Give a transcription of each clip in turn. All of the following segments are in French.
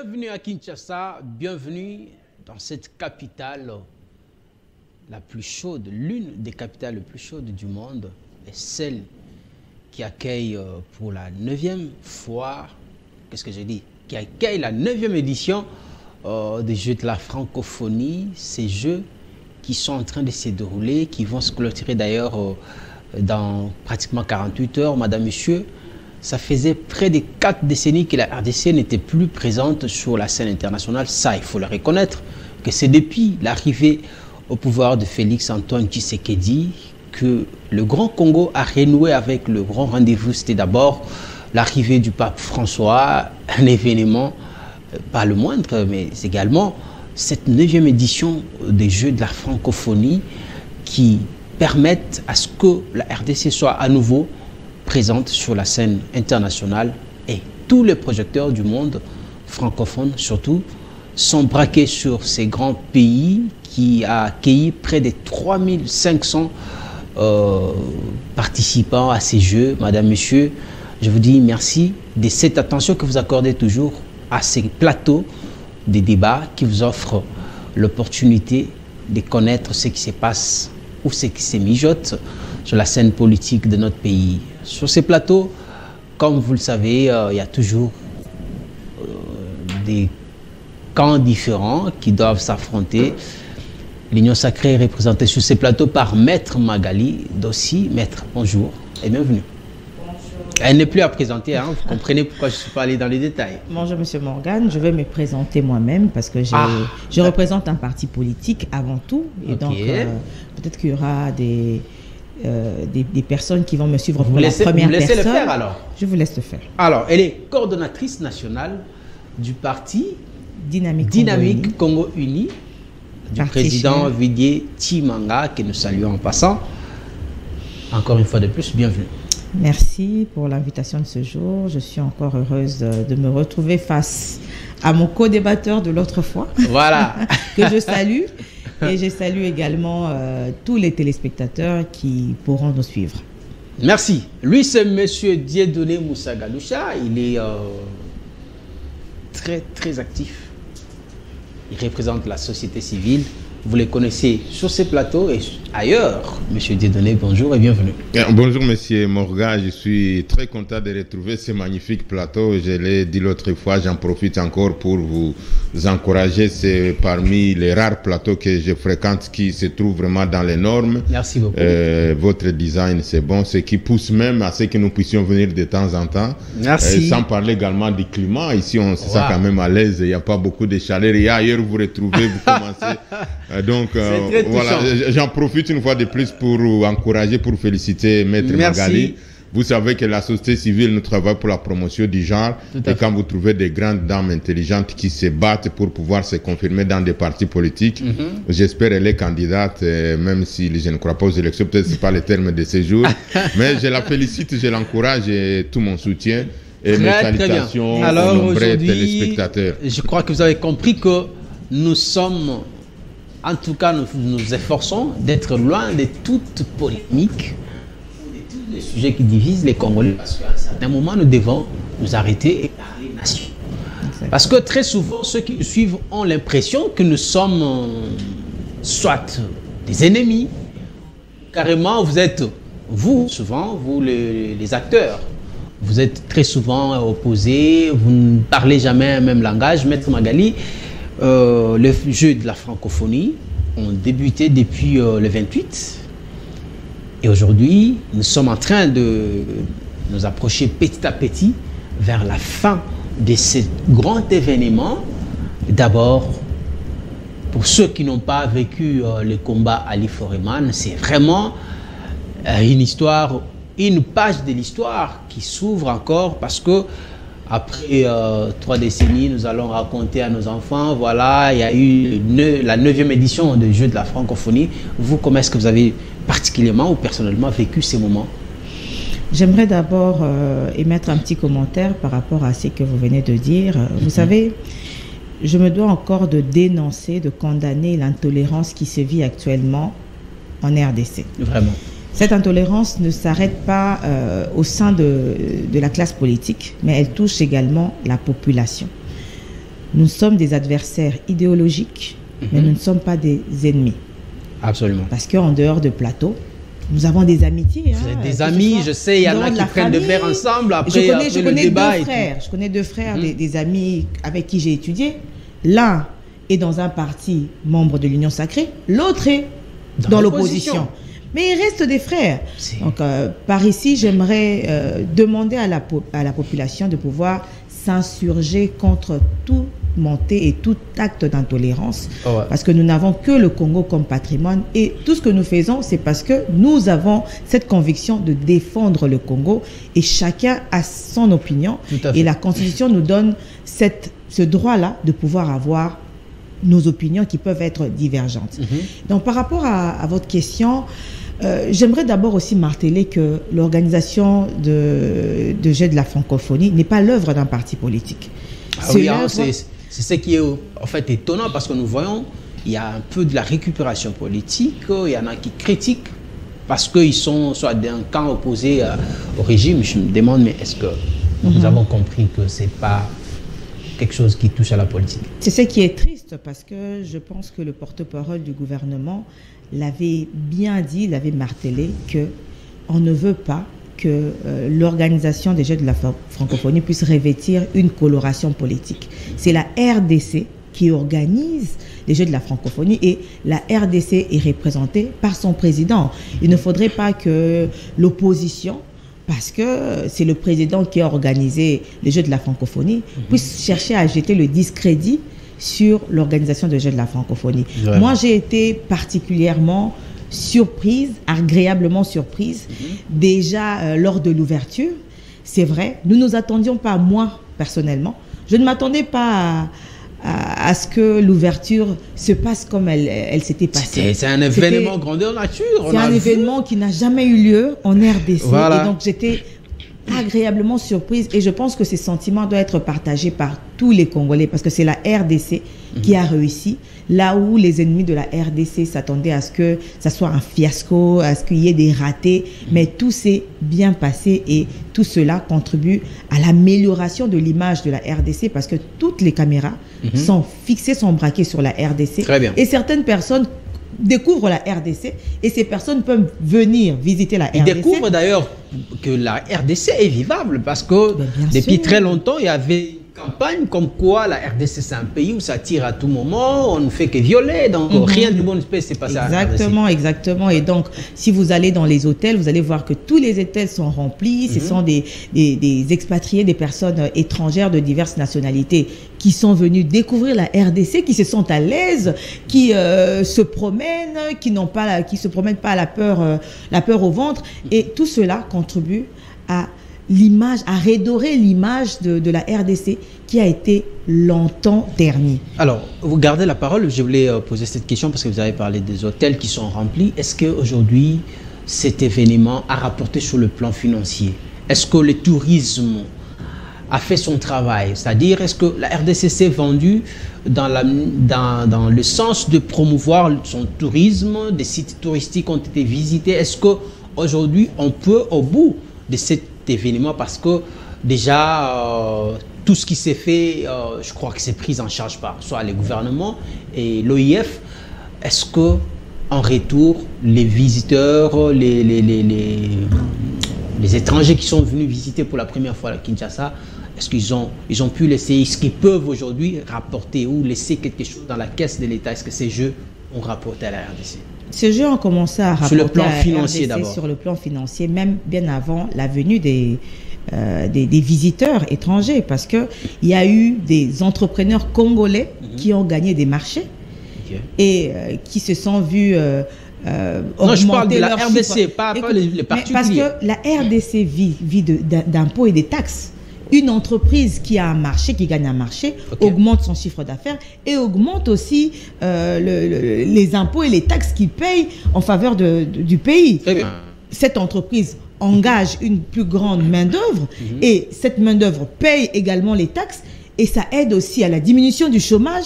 Bienvenue à Kinshasa, bienvenue dans cette capitale la plus chaude, l'une des capitales les plus chaudes du monde, et celle qui accueille pour la 9e fois, qu'est-ce que j'ai dit, qui accueille la 9e édition des Jeux de la francophonie, ces Jeux qui sont en train de se dérouler, qui vont se clôturer d'ailleurs dans pratiquement 48 heures, madame, monsieur. Ça faisait près de 4 décennies que la RDC n'était plus présente sur la scène internationale. Ça, il faut le reconnaître, que c'est depuis l'arrivée au pouvoir de Félix Antoine Tshisekedi que le Grand Congo a renoué avec le grand rendez-vous. C'était d'abord l'arrivée du pape François, un événement, pas le moindre, mais également cette 9e édition des Jeux de la francophonie qui permettent à ce que la RDC soit à nouveau présente sur la scène internationale, et tous les projecteurs du monde francophone surtout sont braqués sur ces grands pays qui a accueilli près de 3500 participants à ces Jeux. Madame, monsieur, je vous dis merci de cette attention que vous accordez toujours à ces plateaux de débats qui vous offrent l'opportunité de connaître ce qui se passe ou ce qui se mijote sur la scène politique de notre pays. Sur ces plateaux, comme vous le savez, il y a toujours des camps différents qui doivent s'affronter. L'Union sacrée est représentée sur ces plateaux par Maître Magali Dossi. Maître, bonjour et bienvenue. Bonjour. Elle n'est plus à présenter, hein, vous comprenez pourquoi je ne suis pas allé dans les détails. Bonjour Monsieur Morgan, je vais me présenter moi-même parce que je représente un parti politique avant tout. Et okay. Donc peut-être qu'il y aura des personnes qui vont me suivre pour la première personne. Vous me laissez le faire alors? Je vous laisse le faire. Alors, elle est coordonnatrice nationale du parti Dynamique Congo Uni, du président Vidier Tshimanga, que nous saluons en passant. Encore une fois de plus, bienvenue. Merci pour l'invitation de ce jour. Je suis encore heureuse de me retrouver face à mon co-débatteur de l'autre fois. Voilà. Que je salue. Et je salue également tous les téléspectateurs qui pourront nous suivre. Merci. Lui, c'est M. Dieudonné Moussa Galoucha. Il est très actif. Il représente la société civile. Vous les connaissez sur ces plateaux et ailleurs. Monsieur Dieudonné, bonjour et bienvenue. Bonjour Monsieur Morgan, je suis très content de retrouver ce magnifique plateau. Je l'ai dit l'autre fois, j'en profite encore pour vous encourager. C'est parmi les rares plateaux que je fréquente qui se trouvent vraiment dans les normes. Merci beaucoup. Votre design, c'est bon, ce qui pousse même à ce que nous puissions venir de temps en temps. Merci. Sans parler également du climat. Ici, on se sent quand même à l'aise. Il n'y a pas beaucoup de chaleur. Et ailleurs, vous retrouvez, vous commencez... Donc voilà, j'en profite une fois de plus pour encourager, pour féliciter Maître Magali. Vous savez que la société civile nous travaille pour la promotion du genre. Et quand vous trouvez des grandes dames intelligentes qui se battent pour pouvoir se confirmer dans des partis politiques, j'espère qu'elle est candidate, même si je ne crois pas aux élections, peut-être que ce n'est pas le terme de ces jours. Mais je la félicite, je l'encourage et tout mon soutien. Et mes salutations aux nombreux téléspectateurs. Je crois que vous avez compris que nous sommes... En tout cas, nous nous efforçons d'être loin de toute polémique, de tous les sujets qui divisent les Congolais. Parce qu'à un certain moment, nous devons nous arrêter et parler nation. Parce que très souvent, ceux qui nous suivent ont l'impression que nous sommes soit des ennemis, carrément, souvent, vous les acteurs, vous êtes très souvent opposés, vous ne parlez jamais un même langage. Maître Magali, les Jeux de la francophonie ont débuté depuis le 28 et aujourd'hui nous sommes en train de nous approcher petit à petit vers la fin de ce grand événement. D'abord, pour ceux qui n'ont pas vécu le combat Ali Foreman, c'est vraiment une histoire, une page de l'histoire qui s'ouvre encore, parce que après 3 décennies, nous allons raconter à nos enfants, voilà, il y a eu la 9e édition des Jeux de la francophonie. Vous, comment est-ce que vous avez particulièrement ou personnellement vécu ces moments? J'aimerais d'abord émettre un petit commentaire par rapport à ce que vous venez de dire. Vous savez, je me dois encore de dénoncer, de condamner l'intolérance qui se vit actuellement en RDC. Vraiment. Cette intolérance ne s'arrête pas au sein de la classe politique, mais elle touche également la population. nous sommes des adversaires idéologiques, mais nous ne sommes pas des ennemis. Absolument. Parce qu'en dehors de plateau, nous avons des amitiés. Vous êtes des amis, je sais, il y en a qui prennent de verre ensemble après le débat. Je connais deux frères, des amis avec qui j'ai étudié. L'un est dans un parti membre de l'Union Sacrée, l'autre est dans l'opposition. Mais ils restent des frères. Donc, par ici, j'aimerais demander à la population de pouvoir s'insurger contre tout montée et tout acte d'intolérance, parce que nous n'avons que le Congo comme patrimoine et tout ce que nous faisons, c'est parce que nous avons cette conviction de défendre le Congo et chacun a son opinion et la Constitution nous donne ce droit-là de pouvoir avoir nos opinions qui peuvent être divergentes. Donc par rapport à votre question, j'aimerais d'abord aussi marteler que l'organisation de Jeux de la francophonie n'est pas l'œuvre d'un parti politique. C'est ce qui est en fait étonnant parce que nous voyons, il y a un peu de la récupération politique, il y en a qui critiquent parce qu'ils sont soit d'un camp opposé au régime. Je me demande, mais est-ce que nous avons compris que ce n'est pas quelque chose qui touche à la politique? C'est ce qui est triste parce que je pense que le porte-parole du gouvernement l'avait bien dit, l'avait martelé qu'on ne veut pas que l'organisation des Jeux de la francophonie puisse revêtir une coloration politique. C'est la RDC qui organise les Jeux de la francophonie et la RDC est représentée par son président. Il ne faudrait pas que l'opposition, parce que c'est le président qui a organisé les Jeux de la francophonie, puisse chercher à jeter le discrédit sur l'organisation des Jeux de la francophonie. Ouais. Moi, j'ai été particulièrement surprise, agréablement surprise, déjà lors de l'ouverture. C'est vrai, nous ne nous attendions pas, moi personnellement, je ne m'attendais pas à ce que l'ouverture se passe comme elle s'était passée. C'est un événement grandeur nature. C'est un événement qui n'a jamais eu lieu en RDC. Voilà. Et donc j'étais agréablement surprise et je pense que ces sentiments doivent être partagés par tous les Congolais parce que c'est la RDC qui a réussi là où les ennemis de la RDC s'attendaient à ce que ça soit un fiasco, à ce qu'il y ait des ratés, mais tout s'est bien passé et tout cela contribue à l'amélioration de l'image de la RDC parce que toutes les caméras sont fixées, sont braquées sur la RDC. Très bien. Et certaines personnes découvrent la RDC et ces personnes peuvent venir visiter la RDC. Ils découvrent d'ailleurs que la RDC est vivable parce que depuis très longtemps, il y avait une campagne comme quoi la RDC c'est un pays où ça tire à tout moment, on ne fait que violer, donc rien de bon espèce s'est passé à la RDC. Exactement, exactement. Et donc, si vous allez dans les hôtels, vous allez voir que tous les hôtels sont remplis. Ce sont des expatriés, des personnes étrangères de diverses nationalités qui sont venus découvrir la RDC, qui se sentent à l'aise, qui se promènent, qui se promènent pas à la peur au ventre. Et tout cela contribue à l'image, à redorer l'image de la RDC qui a été longtemps ternie. Alors, vous gardez la parole. Je voulais poser cette question parce que vous avez parlé des hôtels qui sont remplis. Est-ce qu'aujourd'hui, cet événement a rapporté sur le plan financier? Est-ce que le tourisme a fait son travail? C'est-à-dire, est-ce que la RDC s'est vendue dans le sens de promouvoir son tourisme? Des sites touristiques ont été visités. Est-ce qu'aujourd'hui, on peut, au bout de cet événement, parce que déjà, tout ce qui s'est fait, je crois que c'est pris en charge par soit les gouvernements et l'OIF, est-ce que en retour, les visiteurs, les étrangers qui sont venus visiter pour la première fois la Kinshasa, est-ce qu'ils ont pu laisser, est-ce qu'ils peuvent aujourd'hui rapporter ou laisser quelque chose dans la caisse de l'État? Est-ce que ces jeux ont rapporté à la RDC? Ces jeux ont commencé à rapporter sur le plan financier d'abord. Sur le plan financier, même bien avant la venue des visiteurs étrangers, parce qu'il y a eu des entrepreneurs congolais qui ont gagné des marchés et qui se sont vus non, je parle de la RDC, pas les particuliers. Parce que la RDC vit d'impôts et des taxes. Une entreprise qui a un marché, qui gagne un marché, augmente son chiffre d'affaires et augmente aussi les impôts et les taxes qu'il paye en faveur du pays. Très bien. Cette entreprise engage une plus grande main-d'œuvre et cette main-d'œuvre paye également les taxes et ça aide aussi à la diminution du chômage.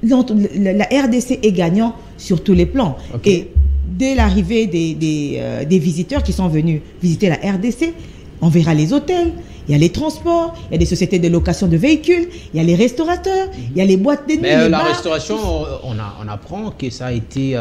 La RDC est gagnant sur tous les plans. Et dès l'arrivée des visiteurs qui sont venus visiter la RDC, On verra les hôtels, il y a les transports, il y a des sociétés de location de véhicules, il y a les restaurateurs, il y a les boîtes de nuit, Mais les la bars. restauration, on apprend que ça a été,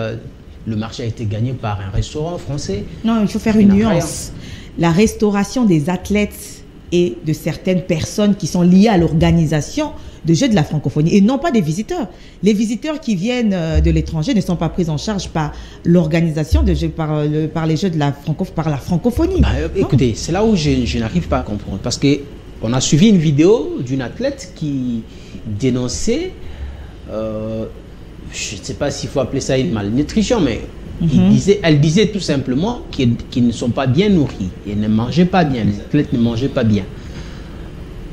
le marché a été gagné par un restaurant français. Non, il faut faire une n'a rien. nuance. La restauration des athlètes et de certaines personnes qui sont liées à l'organisation de Jeux de la francophonie et non pas des visiteurs. Les visiteurs qui viennent de l'étranger ne sont pas pris en charge par l'organisation de Jeux, par les Jeux de la francophonie. Bah, écoutez, c'est là où je n'arrive pas à comprendre. Parce qu'on a suivi une vidéo d'une athlète qui dénonçait, je ne sais pas s'il faut appeler ça une malnutrition, mais elle disait tout simplement qu'ils ne sont pas bien nourris. Ils ne mangeaient pas bien, les athlètes ne mangeaient pas bien.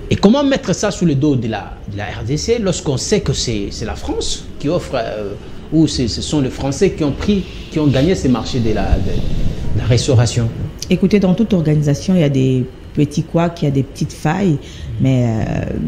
Et comment mettre ça sous le dos de la RDC lorsqu'on sait que c'est la France qui offre, ou ce sont les Français qui ont gagné ces marchés de la restauration? Écoutez, dans toute organisation, il y a des petits couacs, il y a des petites failles, mais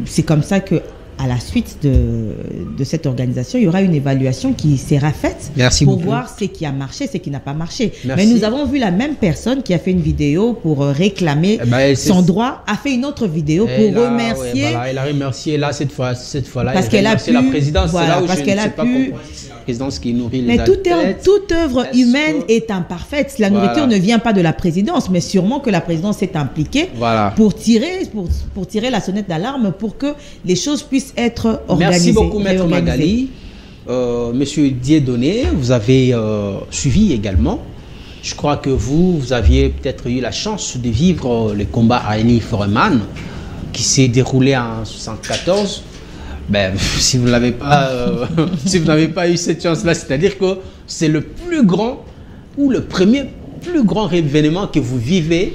c'est comme ça que à la suite de cette organisation, il y aura une évaluation qui sera faite pour voir ce qui a marché, ce qui n'a pas marché. Merci. Mais nous avons vu la même personne qui a fait une vidéo pour réclamer son droit, a fait une autre vidéo pour remercier. Ouais, voilà, elle a remercié là cette fois-là. Parce qu'elle a pu, la présidence. voilà, c'est là où parce je qu'elle ne a sais pas pu. c'est la présidence qui nourrit les Mais athlètes. toute œuvre humaine est imparfaite. La nourriture ne vient pas de la présidence, mais sûrement que la présidence s'est impliquée pour tirer la sonnette d'alarme pour que les choses puissent être organisées. Merci beaucoup, Maître Magali. Monsieur Dieudonné, vous avez suivi également. Je crois que vous aviez peut-être eu la chance de vivre le combat à Henny Foreman qui s'est déroulé en 1974. Ben, si vous n'avez pas eu cette chance-là, c'est-à-dire que c'est le plus grand ou le premier plus grand événement que vous vivez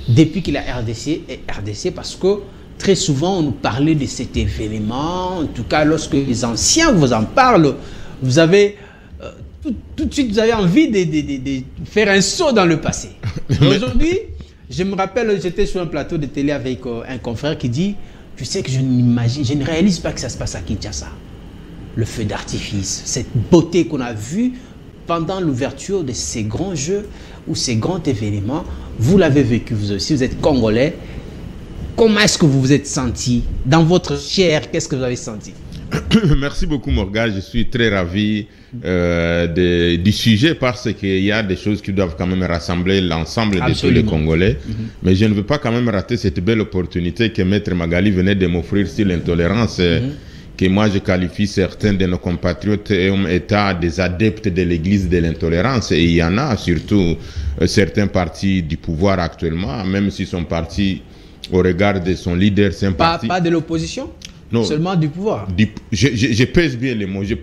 depuis que la RDC est RDC, parce que très souvent on nous parlait de cet événement. En tout cas, lorsque les anciens vous en parlent, vous avez tout de suite vous avez envie de faire un saut dans le passé. Aujourd'hui, je me rappelle, j'étais sur un plateau de télé avec un confrère qui dit: tu sais que je ne réalise pas que ça se passe à Kinshasa. Le feu d'artifice, cette beauté qu'on a vue pendant l'ouverture de ces grands jeux ou ces grands événements, vous l'avez vécu vous aussi, vous êtes Congolais. Comment est-ce que vous vous êtes senti? Dans votre chair, qu'est-ce que vous avez senti? Merci beaucoup, Morgan. Je suis très ravi du sujet, parce qu'il y a des choses qui doivent quand même rassembler l'ensemble de tous les Congolais. Mais je ne veux pas quand même rater cette belle opportunité que Maître Magali venait de m'offrir sur l'intolérance, que moi je qualifie certains de nos compatriotes étant des adeptes de l'église de l'intolérance. Et il y en a surtout certains partis du pouvoir actuellement, même s'ils sont partis au regard de son leader, c'est un parti... Pas de l'opposition? Non, seulement du pouvoir. Je pèse bien les mots. Je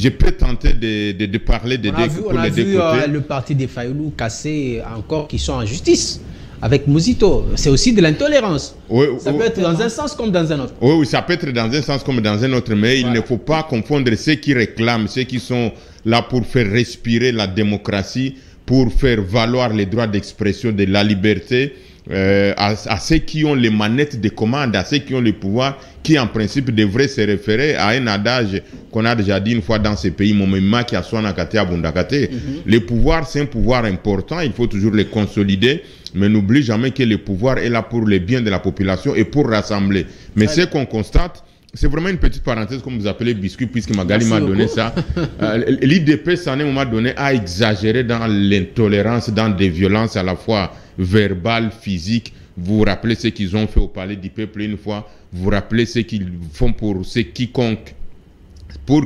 peux tenter de parler de deux côtés. On a vu le parti des Fayoulou cassé encore, qui sont en justice avec Mouzito. C'est aussi de l'intolérance. Ça peut être dans un sens comme dans un autre. Oui, ça peut être dans un sens comme dans un autre, mais il ne faut pas confondre ceux qui réclament, ceux qui sont là pour faire respirer la démocratie, pour faire valoir les droits d'expression, de la liberté, à ceux qui ont les manettes de commande, à ceux qui ont le pouvoir, qui en principe devraient se référer à un adage qu'on a déjà dit une fois dans ces pays, Momema qui a Nakate Abundakate. Le pouvoir, c'est un pouvoir important, il faut toujours le consolider, mais n'oublie jamais que le pouvoir est là pour le bien de la population et pour rassembler. Mais ce qu'on constate, c'est vraiment une petite parenthèse, comme vous appelez biscuit, puisque Magali m'a donné ça. L'IDPS, à un moment donné, a exagéré dans l'intolérance, dans des violences à la fois verbales, physiques. Vous vous rappelez ce qu'ils ont fait au Palais du Peuple une fois. Vous vous rappelez ce qu'ils font pour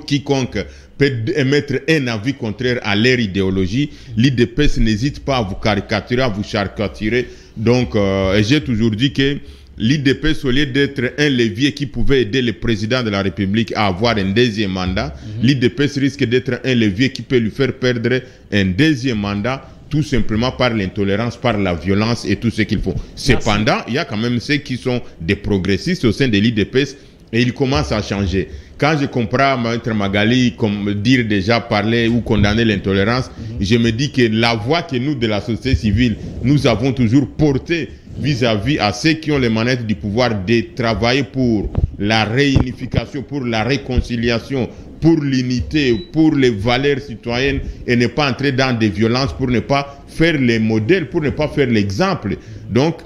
quiconque peut émettre un avis contraire à leur idéologie. L'IDPS n'hésite pas à vous caricaturer, à vous charicaturer. Donc, j'ai toujours dit que l'IDPS, au lieu d'être un levier qui pouvait aider le président de la République à avoir un deuxième mandat, l'IDPS risque d'être un levier qui peut lui faire perdre un deuxième mandat, tout simplement par l'intolérance, par la violence et tout ce qu'il faut. Cependant, il y a quand même ceux qui sont des progressistes au sein de l'IDPS et ils commencent à changer. Quand je comprends Maître Magali dire déjà parler ou condamner l'intolérance, je me dis que la voix que nous, de la société civile, nous avons toujours portée vis-à-vis à ceux qui ont les manettes du pouvoir, de travailler pour la réunification, pour la réconciliation, pour l'unité, pour les valeurs citoyennes et ne pas entrer dans des violences, pour ne pas faire les modèles, pour ne pas faire l'exemple. Donc,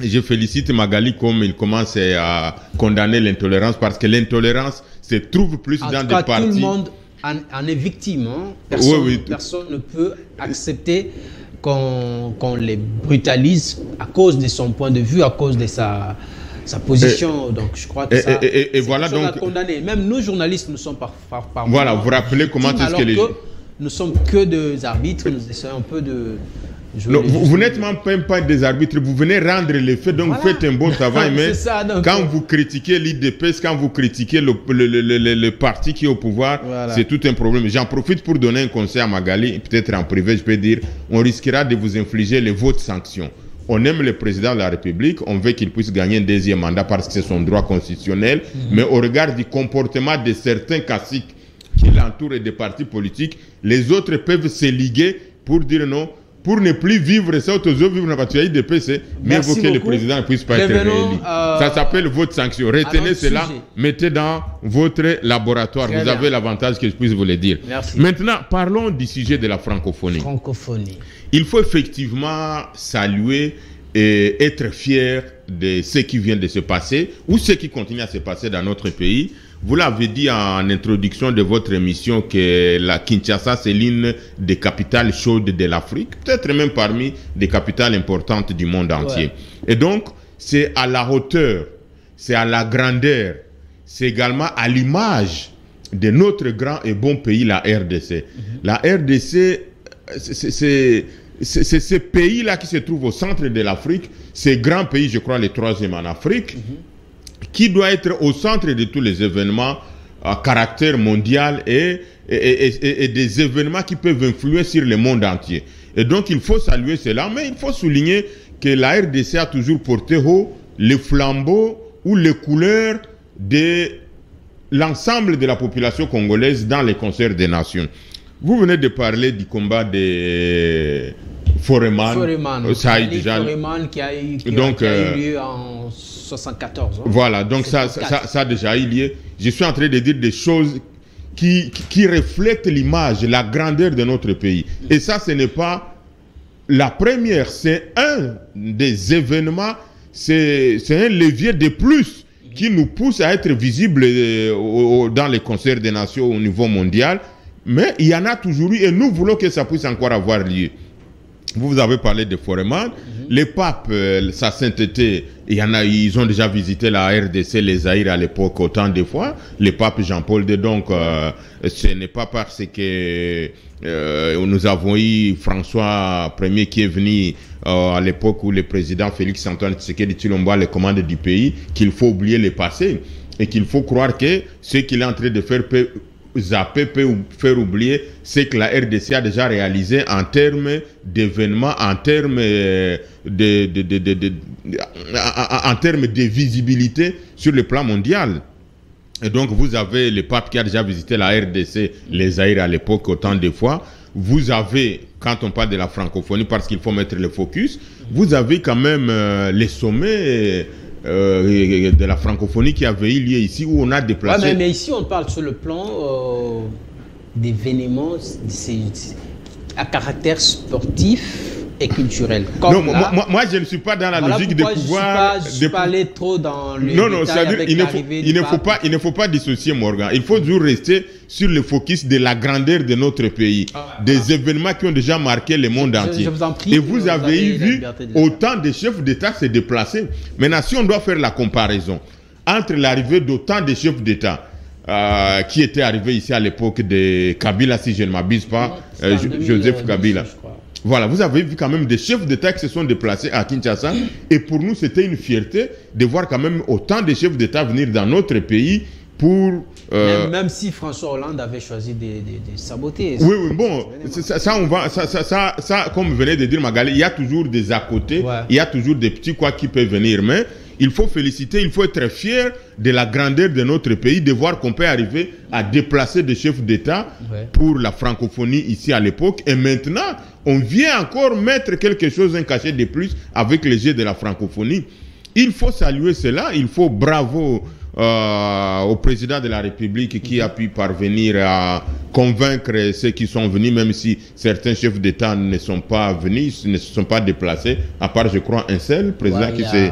je félicite Magali comme il commence à condamner l'intolérance parce que l'intolérance se trouve plus dans des partis. Tout le monde en est victime. Hein? Personne ne peut accepter qu'on les brutalise à cause de son point de vue, à cause de sa position. Donc je crois que ça, voilà, donc, à condamner. Même nous journalistes, nous sommes par voilà, vous rappelez comment est-ce que les... Nous sommes que des arbitres, nous essayons un peu de... Non, vous n'êtes même pas des arbitres, vous venez rendre les faits, donc voilà. Vous faites un bon travail, mais ça, donc, quand vous critiquez l'IDPS, quand vous critiquez le parti qui est au pouvoir, voilà. C'est tout un problème. J'en profite pour donner un conseil à Magali, peut-être en privé, je peux dire, on risquera de vous infliger les votes sanctions. On aime le président de la République, on veut qu'il puisse gagner un deuxième mandat parce que c'est son droit constitutionnel, mais au regard du comportement de certains caciques qui l'entourent et des partis politiques, les autres peuvent se liguer pour dire non, pour ne plus vivre ça, vivre la bataille de PC, mais évoquer que le président ne puisse pas être réélu. Ça s'appelle votre sanction. Retenez cela, mettez dans votre laboratoire. Vous avez l'avantage que je puisse vous le dire. Merci. Maintenant, parlons du sujet de la francophonie. Il faut effectivement saluer et être fier de ce qui vient de se passer ou ce qui continue à se passer dans notre pays. Vous l'avez dit en introduction de votre émission que la Kinshasa, c'est l'une des capitales chaudes de l'Afrique, peut-être même parmi des capitales importantes du monde entier. Ouais. Et donc, c'est à la hauteur, c'est à la grandeur, c'est également à l'image de notre grand et bon pays, la RDC. La RDC, c'est ce pays-là qui se trouve au centre de l'Afrique, ce grand pays, je crois, le troisième en Afrique, qui doit être au centre de tous les événements à caractère mondial et des événements qui peuvent influer sur le monde entier. Et donc, il faut saluer cela, mais il faut souligner que la RDC a toujours porté haut les flambeaux ou les couleurs de l'ensemble de la population congolaise dans les concerts des nations. Vous venez de parler du combat des Foreman. Ça a déjà... Foreman qui a eu lieu en 74. Hein. Voilà, donc ça a déjà eu lieu. Je suis en train de dire des choses qui reflètent l'image, la grandeur de notre pays. Et ça, ce n'est pas la première, c'est un des événements, c'est un levier de plus qui nous pousse à être visibles dans les concerts des nations au niveau mondial. Mais il y en a toujours eu et nous voulons que ça puisse encore avoir lieu. Vous avez parlé de Foreman. Les papes, sa sainteté, ils ont déjà visité la RDC, les Zaïre à l'époque autant de fois. Le pape Jean-Paul II, donc ce n'est pas parce que nous avons eu François Ier qui est venu à l'époque où le président Félix Antoine Tshisekedi Tshilombo a les commandes du pays qu'il faut oublier le passé et qu'il faut croire que ce qu'il est en train de faire peut faire oublier ce que la RDC a déjà réalisé en termes d'événements, en termes en termes de visibilité sur le plan mondial. Et donc vous avez le pape qui a déjà visité la RDC, les Zaïre à l'époque autant de fois. Vous avez, quand on parle de la francophonie, parce qu'il faut mettre le focus, vous avez quand même les sommets de la francophonie qui avait eu lieu ici où on a déplacé... Ouais, mais ici on parle sur le plan d'événements à caractère sportif et culturel. Non, là, moi je ne suis pas dans la logique de pouvoir... Je ne suis pas allé trop dans le c'est-à-dire il ne faut pas dissocier Morgan. Il faut toujours rester sur le focus de la grandeur de notre pays, des événements qui ont déjà marqué le monde entier. Je vous en prie, et vous avez vu autant de chefs d'État se déplacer. Maintenant, si on doit faire la comparaison entre l'arrivée d'autant de chefs d'État qui étaient arrivés ici à l'époque de Kabila, si je ne m'abuse pas, Joseph Kabila. Voilà, vous avez vu quand même des chefs d'État qui se sont déplacés à Kinshasa. Et pour nous, c'était une fierté de voir quand même autant de chefs d'État venir dans notre pays pour... Même si François Hollande avait choisi de saboter. Oui, bon, ça, comme vous venez de dire, Magali, il y a toujours des à côté, il y a toujours des petits quoi qui peuvent venir. Mais il faut féliciter, il faut être fier de la grandeur de notre pays, de voir qu'on peut arriver à déplacer des chefs d'État pour la francophonie ici à l'époque. Et maintenant, on vient encore mettre quelque chose, un cachet de plus avec les jeux de la francophonie. Il faut saluer cela, il faut bravo au président de la République qui a pu parvenir à convaincre ceux qui sont venus, même si certains chefs d'État ne sont pas venus, ne se sont pas déplacés, à part, je crois, un seul président qui s'est...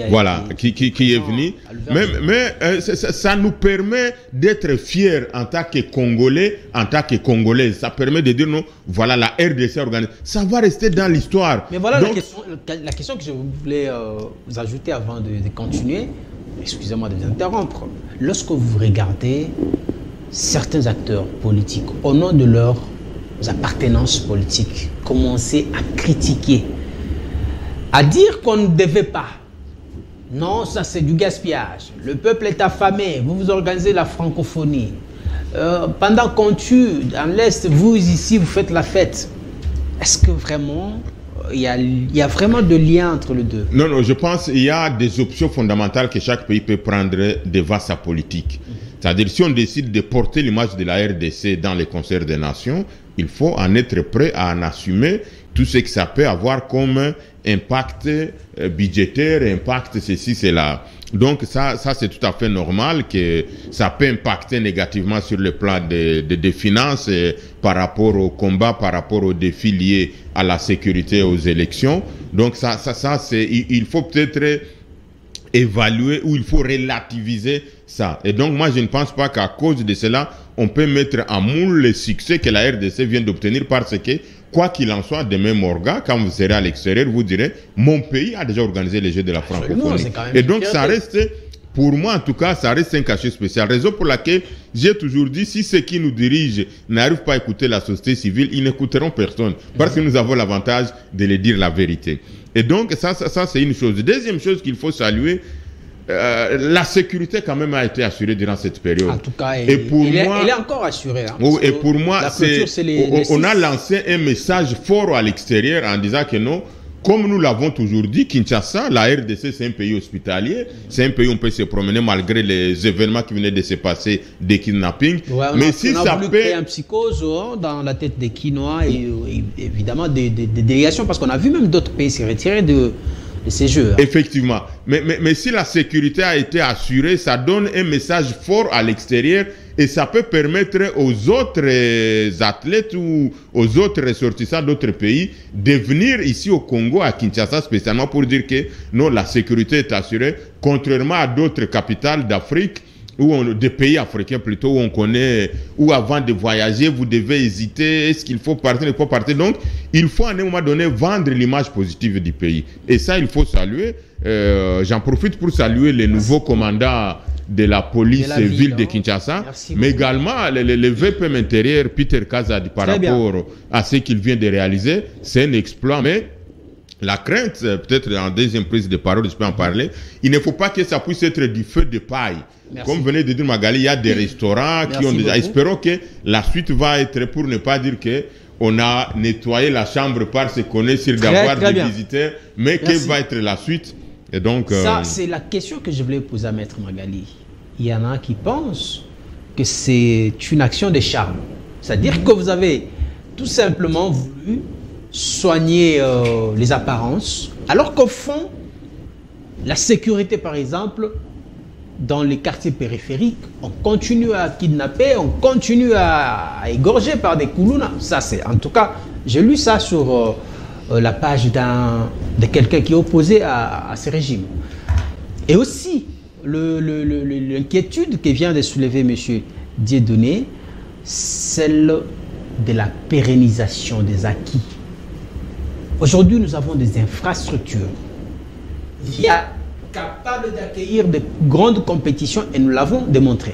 Voilà, qui est venu. Mais ça nous permet d'être fiers en tant que Congolais, en tant que Congolais. Ça permet de dire, non, voilà, la RDC organisée. Ça va rester dans l'histoire. Mais voilà. Donc, la question que je voulais vous ajouter avant de continuer. Excusez-moi de vous interrompre. Lorsque vous regardez certains acteurs politiques, au nom de leurs appartenances politiques, commencer à critiquer, à dire qu'on ne devait pas. Non, ça c'est du gaspillage. Le peuple est affamé. Vous organisez la francophonie. Pendant qu'on tue dans l'Est, vous ici, vous faites la fête. Est-ce que vraiment... Il y a vraiment de lien entre les deux? Non, je pense qu'il y a des options fondamentales que chaque pays peut prendre devant sa politique. C'est-à-dire, si on décide de porter l'image de la RDC dans les concerts des nations, il faut en être prêt à en assumer tout ce que ça peut avoir comme impact budgétaire, impact ceci, cela. Donc ça c'est tout à fait normal que ça peut impacter négativement sur le plan des finances par rapport au combat, par rapport aux défis liés à la sécurité, aux élections. Donc ça c'est, il faut peut-être évaluer ou il faut relativiser ça. Et donc moi je ne pense pas qu'à cause de cela, on peut mettre en moule le succès que la RDC vient d'obtenir parce que quoi qu'il en soit, demain Morgan, quand vous serez à l'extérieur, vous direz, mon pays a déjà organisé les Jeux de la francophonie. Et donc ça reste, pour moi en tout cas, ça reste un cachet spécial. Raison pour laquelle j'ai toujours dit, si ceux qui nous dirigent n'arrivent pas à écouter la société civile, ils n'écouteront personne. Parce que nous avons l'avantage de les dire la vérité. Et donc ça c'est une chose. Deuxième chose qu'il faut saluer, la sécurité quand même a été assurée durant cette période. En tout cas, elle est encore assurée. Hein, et pour moi, on a lancé un message fort à l'extérieur en disant que non, comme nous l'avons toujours dit, Kinshasa, la RDC, c'est un pays hospitalier, c'est un pays où on peut se promener malgré les événements qui venaient de se passer, des kidnappings. Ouais, mais si ça peut créer un psychose dans la tête des Quinois et évidemment des délégations, parce qu'on a vu même d'autres pays se retirer de ces jeux. Hein. Effectivement. Mais si la sécurité a été assurée, ça donne un message fort à l'extérieur et ça peut permettre aux autres athlètes ou aux autres ressortissants d'autres pays de venir ici au Congo, à Kinshasa spécialement pour dire que non, la sécurité est assurée, contrairement à d'autres capitales d'Afrique des pays africains plutôt, où on connaît, où avant de voyager, vous devez hésiter, est-ce qu'il faut partir, il ne faut pas partir. Donc, il faut à un moment donné vendre l'image positive du pays. Et ça, il faut saluer. J'en profite pour saluer les nouveaux commandants de la police ville de Kinshasa, mais également le VPM intérieur, Peter Kazadi, par rapport à ce qu'il vient de réaliser. C'est un exploit, mais la crainte, peut-être en deuxième prise de parole, je peux en parler, il ne faut pas que ça puisse être du feu de paille. Merci. Comme venait de dire Magali, il y a des restaurants qui ont déjà... Espérons que la suite va être, pour ne pas dire que on a nettoyé la chambre parce qu'on est sûr d'avoir des visiteurs, mais quelle va être la suite? Et donc, ça, c'est la question que je voulais poser à Maître Magali. Il y en a qui pensent que c'est une action de charme. C'est-à-dire que vous avez tout simplement voulu soigner les apparences, alors qu'au fond, la sécurité, par exemple, dans les quartiers périphériques, on continue à kidnapper, on continue à égorger par des koulouna. Ça, c'est, en tout cas, j'ai lu ça sur la page de quelqu'un qui est opposé à ce régime. Et aussi, l'inquiétude que vient de soulever M. Dieudonné, celle de la pérennisation des acquis. Aujourd'hui, nous avons des infrastructures qui sont capables d'accueillir de grandes compétitions et nous l'avons démontré.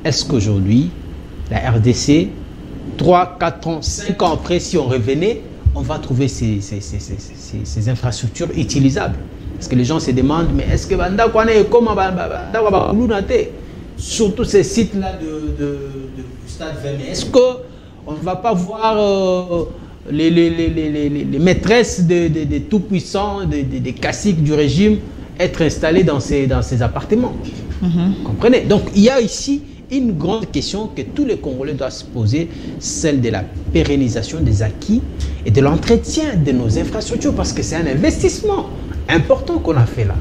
Est-ce qu'aujourd'hui, la RDC, 3, 4 ans, 5 ans après, si on revenait, on va trouver ces infrastructures utilisables? Parce que les gens se demandent, mais est-ce que surtout ces sites-là du Stade Vernet, est-ce qu'on ne va pas voir les maîtresses des tout-puissants, des caciques du régime être installées dans ces appartements? Comprenez? Donc il y a ici une grande question que tous les Congolais doivent se poser, celle de la pérennisation des acquis et de l'entretien de nos infrastructures, parce que c'est un investissement important qu'on a fait là.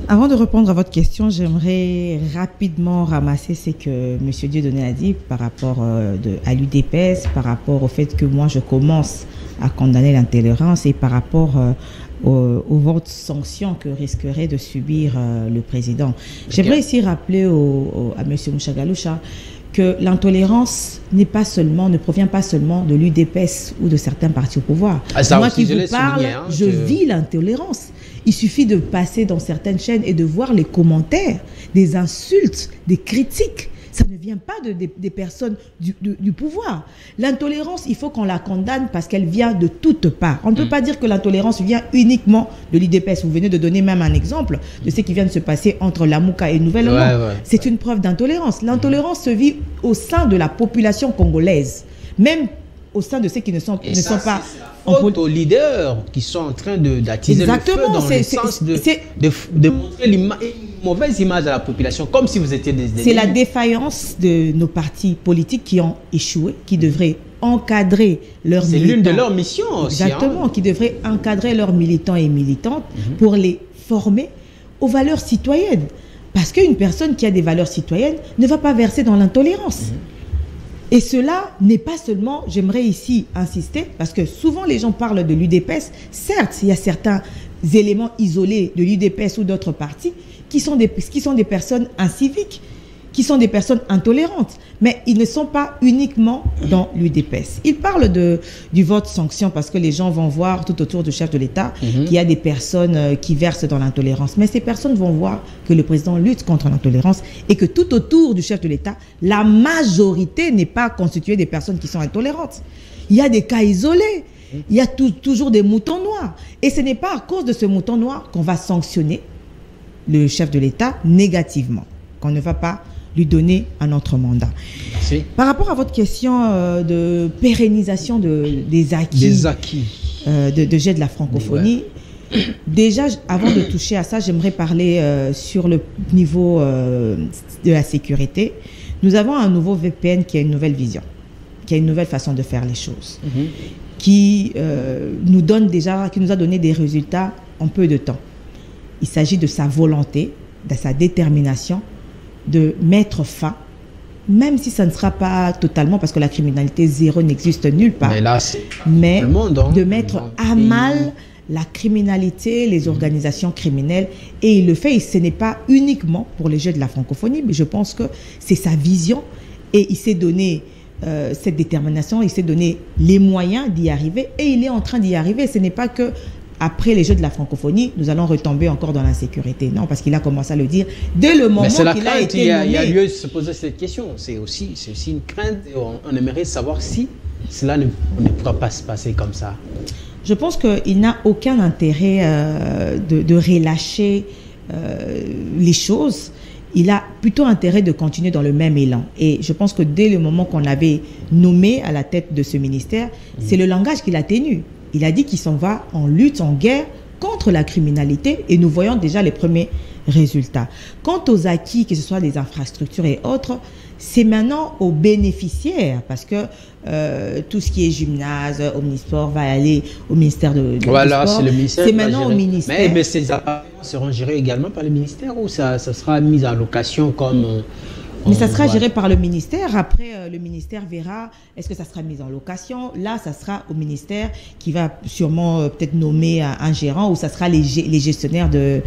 Avant de répondre à votre question, j'aimerais rapidement ramasser ce que M. Dieudonné a dit par rapport à l'UDPS, par rapport au fait que moi je commence à condamner l'intolérance et par rapport au vote sanction que risquerait de subir le président. J'aimerais ici rappeler à M. Mouchagaloucha que l'intolérance ne provient pas seulement de l'UDPS ou de certains partis au pouvoir. Moi qui vous parle, je vis l'intolérance. Il suffit de passer dans certaines chaînes et de voir les commentaires, des insultes, des critiques. Ça ne vient pas des personnes du pouvoir. L'intolérance, il faut qu'on la condamne parce qu'elle vient de toutes parts. On ne peut pas dire que l'intolérance vient uniquement de l'UDPS. Vous venez de donner même un exemple de ce qui vient de se passer entre Lamouka et Nouvelle-Orléans. C'est une preuve d'intolérance. L'intolérance se vit au sein de la population congolaise, même au sein de ceux qui ne sont pas... aux leaders qui sont en train d'attiser le feu dans le sens de montrer une mauvaise image à la population, comme si vous étiez des ennemis. C'est la défaillance de nos partis politiques qui ont échoué, qui devraient encadrer leurs militants. C'est l'une de leurs missions aussi. Exactement, qui devraient encadrer leurs militants et militantes pour les former aux valeurs citoyennes. Parce qu'une personne qui a des valeurs citoyennes ne va pas verser dans l'intolérance. Et cela n'est pas seulement, j'aimerais ici insister, parce que souvent les gens parlent de l'UDPS. Certes, il y a certains éléments isolés de l'UDPS ou d'autres partis qui sont des personnes inciviques, qui sont des personnes intolérantes. Mais ils ne sont pas uniquement dans l'UDPS. Ils parlent du vote sanction parce que les gens vont voir tout autour du chef de l'État qu'il y a des personnes qui versent dans l'intolérance. Mais ces personnes vont voir que le président lutte contre l'intolérance et que tout autour du chef de l'État, la majorité n'est pas constituée des personnes qui sont intolérantes. Il y a des cas isolés. Il y a toujours des moutons noirs. Et ce n'est pas à cause de ce mouton noir qu'on va sanctionner le chef de l'État négativement, qu'on ne va pas lui donner un autre mandat. Merci. Par rapport à votre question de pérennisation des acquis, de jet de la francophonie, déjà, avant de toucher à ça, j'aimerais parler sur le niveau de la sécurité. Nous avons un nouveau VPN qui a une nouvelle vision, qui a une nouvelle façon de faire les choses, qui nous a donné des résultats en peu de temps. Il s'agit de sa volonté, de sa détermination de mettre fin, même si ça ne sera pas totalement, parce que la criminalité zéro n'existe nulle part, mais là, de mettre à mal la criminalité, les organisations criminelles, et il le fait, et ce n'est pas uniquement pour les Jeux de la francophonie, mais je pense que c'est sa vision, et il s'est donné cette détermination, il s'est donné les moyens d'y arriver, et il est en train d'y arriver. Ce n'est pas que après les Jeux de la francophonie, nous allons retomber encore dans l'insécurité. Non, parce qu'il a commencé à le dire dès le moment qu'il a été nommé. Il y a lieu de se poser cette question. C'est aussi une crainte. Et on aimerait savoir si cela ne pourra pas se passer comme ça. Je pense qu'il n'a aucun intérêt de relâcher les choses. Il a plutôt intérêt de continuer dans le même élan. Et je pense que dès le moment qu'on l'avait nommé à la tête de ce ministère, c'est le langage qu'il a tenu. Il a dit qu'il s'en va en lutte, en guerre contre la criminalité et nous voyons déjà les premiers résultats. Quant aux acquis, que ce soit des infrastructures et autres, c'est maintenant aux bénéficiaires parce que tout ce qui est gymnase, omnisport va aller au ministère du sport. C'est le ministère. C'est maintenant au ministère. Mais ces appartements seront gérés également par le ministère ou ça sera mis en location comme... Mais ça sera géré par le ministère. Après, le ministère verra est-ce que ça sera mis en location. Là, ça sera au ministère qui va sûrement peut-être nommer un gérant ou ça sera les gestionnaires du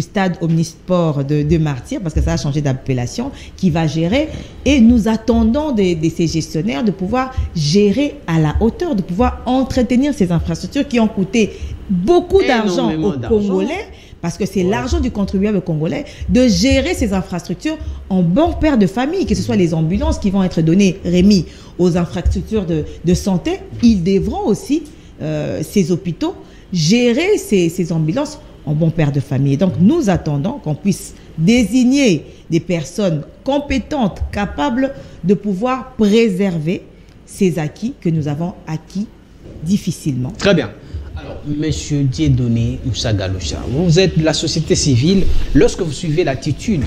stade omnisport de Martyrs parce que ça a changé d'appellation qui va gérer. Et nous attendons de ces gestionnaires de pouvoir gérer à la hauteur, de pouvoir entretenir ces infrastructures qui ont coûté beaucoup d'argent aux Congolais. Parce que c'est l'argent du contribuable congolais de gérer ces infrastructures en bon père de famille, que ce soit les ambulances qui vont être données, remis aux infrastructures de santé. Ils devront aussi, ces hôpitaux, gérer ces ambulances en bon père de famille. Et donc, nous attendons qu'on puisse désigner des personnes compétentes, capables de pouvoir préserver ces acquis que nous avons acquis difficilement. Très bien. Alors, Monsieur Dieudonné Mouchagaloucha, vous êtes de la société civile. Lorsque vous suivez l'attitude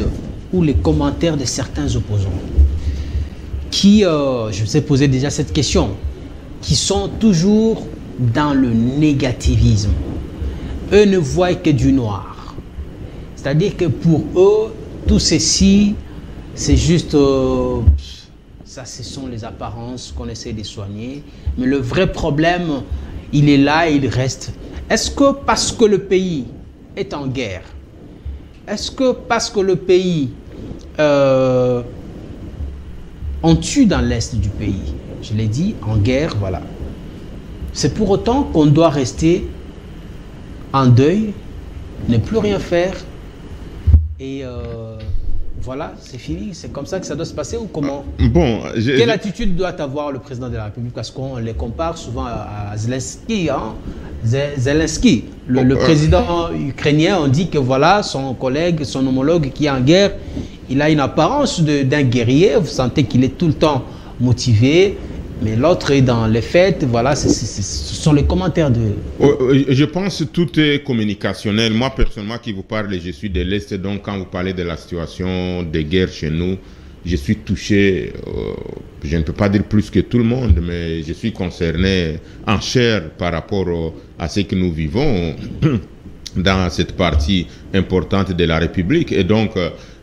ou les commentaires de certains opposants qui, je vous ai posé déjà cette question, qui sont toujours dans le négativisme, eux ne voient que du noir. C'est-à-dire que pour eux, tout ceci, c'est juste... ça, ce sont les apparences qu'on essaie de soigner. Mais le vrai problème, il est là et il reste. Est-ce que parce que le pays est en guerre, est-ce que parce que le pays... on tue dans l'est du pays, je l'ai dit, en guerre, voilà. C'est pour autant qu'on doit rester en deuil, ne plus rien faire, et voilà, c'est fini. C'est comme ça que ça doit se passer ou comment? Bon, quelle attitude doit avoir le président de la République? Parce qu'on les compare souvent à Zelensky, hein? Zelensky, le président ukrainien, on dit que voilà, son collègue, son homologue qui est en guerre, il a une apparence d'un guerrier, vous sentez qu'il est tout le temps motivé, mais l'autre est dans les fêtes, voilà, ce sont les commentaires de... Je pense que tout est communicationnel. Moi, personnellement, qui vous parle, je suis de l'Est, donc quand vous parlez de la situation de guerre chez nous, je suis touché, je ne peux pas dire plus que tout le monde, mais je suis concerné en chair par rapport à ce que nous vivons dans cette partie importante de la République. Et donc,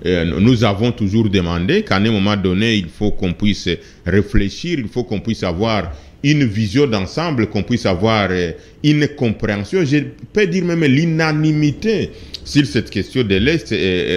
nous avons toujours demandé qu'à un moment donné, il faut qu'on puisse réfléchir, il faut qu'on puisse avoir une vision d'ensemble, qu'on puisse avoir une compréhension, je peux dire même l'unanimité sur cette question de l'Est,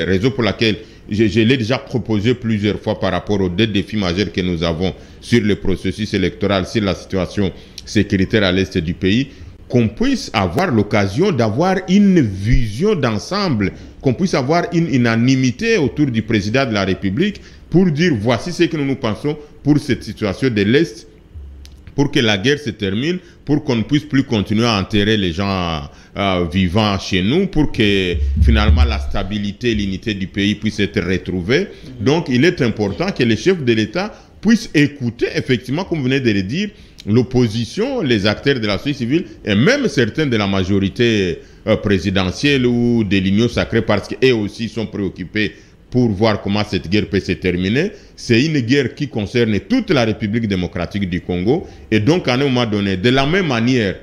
raison pour laquelle je l'ai déjà proposé plusieurs fois par rapport aux deux défis majeurs que nous avons sur le processus électoral, sur la situation sécuritaire à l'Est du pays, qu'on puisse avoir l'occasion d'avoir une vision d'ensemble, qu'on puisse avoir une unanimité autour du président de la République pour dire voici ce que nous pensons pour cette situation de l'Est, pour que la guerre se termine, pour qu'on ne puisse plus continuer à enterrer les gens vivants chez nous, pour que finalement la stabilité et l'unité du pays puissent être retrouvées. Donc il est important que les chefs de l'État puissent écouter, effectivement, comme vous venez de le dire, l'opposition, les acteurs de la société civile et même certains de la majorité présidentielle ou de l'Union sacrée, parce qu'eux aussi sont préoccupés pour voir comment cette guerre peut se terminer. C'est une guerre qui concerne toute la République démocratique du Congo. Et donc, à un moment donné, de la même manière,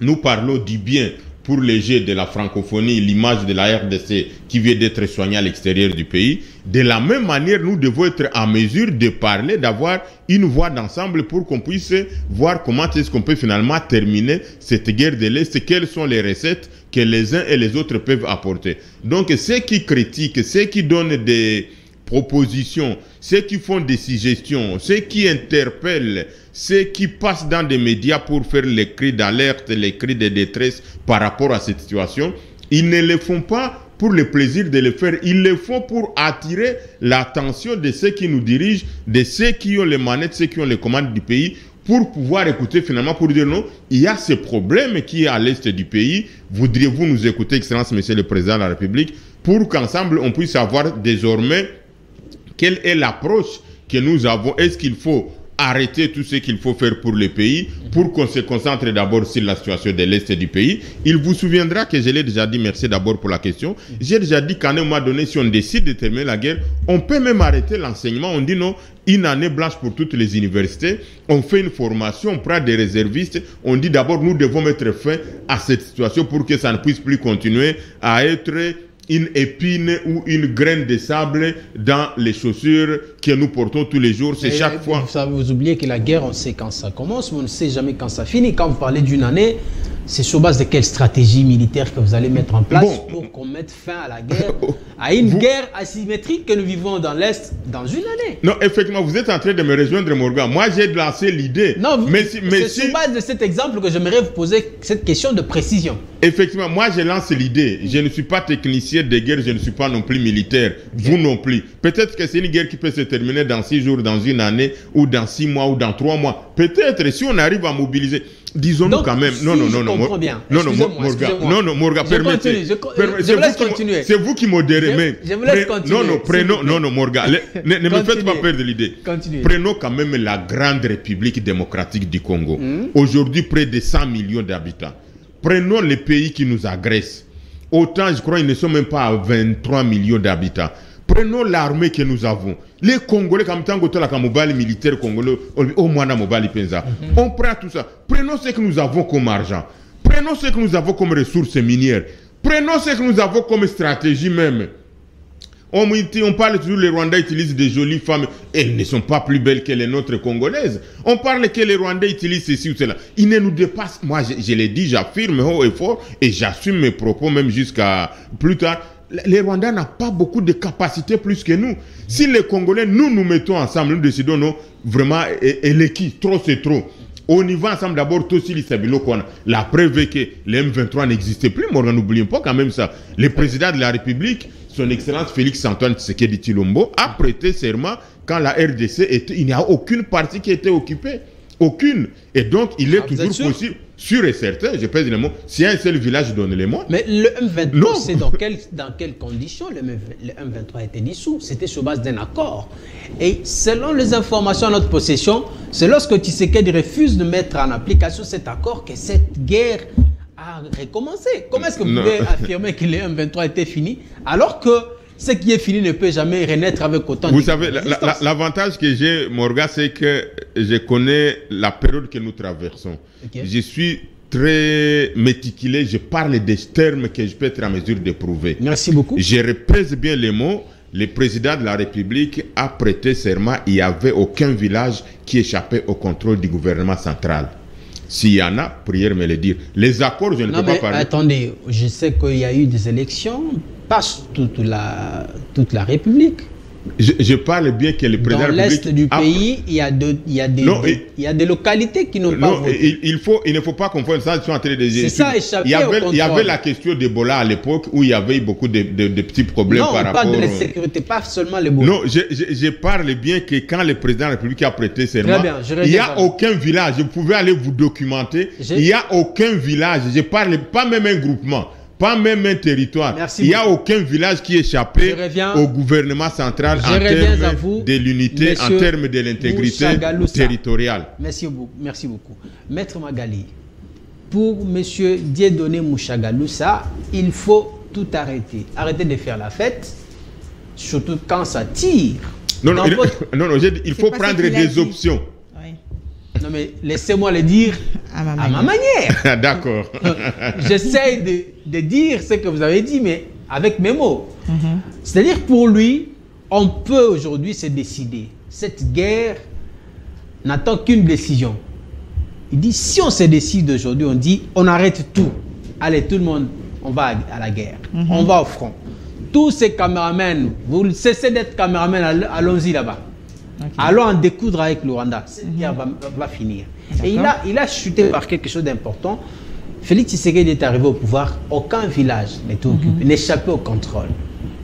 nous parlons du bien pour les jeux de la francophonie, l'image de la RDC qui vient d'être soignée à l'extérieur du pays. De la même manière, nous devons être en mesure de parler, d'avoir une voix d'ensemble pour qu'on puisse voir comment est-ce qu'on peut finalement terminer cette guerre de l'Est, quelles sont les recettes que les uns et les autres peuvent apporter. Donc, ceux qui critiquent, ceux qui donnent des propositions, ceux qui font des suggestions, ceux qui interpellent, ceux qui passent dans des médias pour faire les cris d'alerte, les cris de détresse par rapport à cette situation, ils ne le font pas pour le plaisir de le faire, ils le font pour attirer l'attention de ceux qui nous dirigent, de ceux qui ont les manettes, ceux qui ont les commandes du pays, pour pouvoir écouter finalement, pour dire non, il y a ce problème qui est à l'est du pays, voudriez-vous nous écouter, Excellence, Monsieur le Président de la République, pour qu'ensemble on puisse savoir désormais quelle est l'approche que nous avons. Est-ce qu'il faut arrêter tout ce qu'il faut faire pour le pays, pour qu'on se concentre d'abord sur la situation de l'Est du pays? Il vous souviendra que je l'ai déjà dit, merci d'abord pour la question, j'ai déjà dit qu'à un moment donné, si on décide de terminer la guerre, on peut même arrêter l'enseignement. On dit non, une année blanche pour toutes les universités, on fait une formation, on prend des réservistes, on dit d'abord nous devons mettre fin à cette situation pour que ça ne puisse plus continuer à être une épine ou une graine de sable dans les chaussures que nous portons tous les jours. C'est chaque fois... Vous oubliez que la guerre, on sait quand ça commence, mais on ne sait jamais quand ça finit. Quand vous parlez d'une année, c'est sur base de quelle stratégie militaire que vous allez mettre en place pour qu'on mette fin à la guerre, à une guerre asymétrique que nous vivons dans l'Est dans une année? Non, effectivement, vous êtes en train de me rejoindre, Morgan. Moi, j'ai lancé l'idée. Non, c'est sur base de cet exemple que j'aimerais vous poser cette question de précision. Effectivement, moi, je lance l'idée. Je ne suis pas technicien de guerre, je ne suis pas non plus militaire. Okay. Vous non plus. Peut-être que c'est une guerre qui peut se terminer dans 6 jours, dans une année, ou dans 6 mois, ou dans 3 mois. Peut-être, si on arrive à mobiliser... Disons-nous quand même. Non, Morgan, permettez. Je vous laisse continuer. C'est vous qui modérez, mais. Je vous laisse continuer. Non, Morgan. Ne me faites pas perdre l'idée. Prenons quand même la grande République démocratique du Congo. Aujourd'hui, près de 100 millions d'habitants. Prenons les pays qui nous agressent. Autant, je crois, ils ne sont même pas à 23 millions d'habitants. Prenons l'armée que nous avons. Les Congolais, comme tant que la mobile militaire congolais, au moins la mobile penza. On prend tout ça. Prenons ce que nous avons comme argent. Prenons ce que nous avons comme ressources minières. Prenons ce que nous avons comme stratégie même. On parle toujours, les Rwandais utilisent des jolies femmes. Elles ne sont pas plus belles que les nôtres congolaises. On parle que les Rwandais utilisent ceci ou cela. Ils ne nous dépassent. Moi, je l'ai dit, j'affirme haut et fort et j'assume mes propos même jusqu'à plus tard. Les Rwandais n'ont pas beaucoup de capacités plus que nous. Si les Congolais, nous mettons ensemble, nous décidons, non, vraiment, et les qui, trop c'est trop. On y va ensemble d'abord, Tosili Sabilo, la preuve est que les M23 n'existait plus. Mais n'oublions pas quand même ça. Le président de la République, son Excellence Félix-Antoine Tshisekedi Tshilombo, a prêté serment quand la RDC était. Il n'y a aucune partie qui était occupée. Aucune. Et donc, il est toujours possible, sûr et certain, je pèse les mots, si un seul village donne les mots. Mais le M23, c'est dans quelles conditions le M23 a été dissous? C'était sur base d'un accord. Et selon les informations à notre possession, c'est lorsque Tshisekedi refuse de mettre en application cet accord que cette guerre a recommencé. Comment est-ce que vous pouvez affirmer que le M23 était fini alors que ce qui est fini ne peut jamais renaître avec autant de... Vous savez, l'avantage que j'ai, Morga, c'est que je connais la période que nous traversons. Okay. Je suis très méticulé, je parle des termes que je peux être en mesure de prouver. Merci beaucoup. Je repèse bien les mots. Le président de la République a prêté serment. Il n'y avait aucun village qui échappait au contrôle du gouvernement central. S'il y en a, prière me le dire. Les accords, je ne peux pas parler. Attendez, je sais qu'il y a eu des élections, pas toute la République. Je parle bien que le président de la République... Dans l'est du pays, il y a des localités qui n'ont pas voté. Il ne faut pas confondre ça. Je suis en train de dire. C'est ça, échapper au contrôle. Il y avait la question d'Ebola à l'époque où il y avait beaucoup de petits problèmes par rapport... Non, pas de la sécurité, pas seulement l'Ebola. Non, je parle bien que quand le président de la République a prêté serment, il n'y a aucun village. Vous pouvez aller vous documenter. Il n'y a aucun village. Je parle pas même un groupement. Pas même un territoire. Il n'y a aucun village qui échappait au gouvernement central en termes de l'unité, en termes de l'intégrité territoriale. Merci beaucoup. Maître Magali, pour M. Dieudonné Mouchagaloussa, il faut tout arrêter. Arrêter de faire la fête, surtout quand ça tire. Non, il faut prendre des options. Non, mais laissez-moi le dire à ma manière. D'accord. J'essaie de dire ce que vous avez dit, mais avec mes mots. C'est-à-dire, pour lui, on peut aujourd'hui se décider. Cette guerre n'attend qu'une décision. Il dit, si on se décide aujourd'hui, on dit, on arrête tout. Allez, tout le monde, on va à la guerre. On va au front. Tous ces caméramans, vous cessez d'être caméraman, allons-y là-bas. Okay. Allons en découdre avec le Rwanda. Cette guerre va finir. Et il a chuté par quelque chose d'important. Félix Tshisekedi est arrivé au pouvoir. Aucun village n'était occupé, n'échappait au contrôle.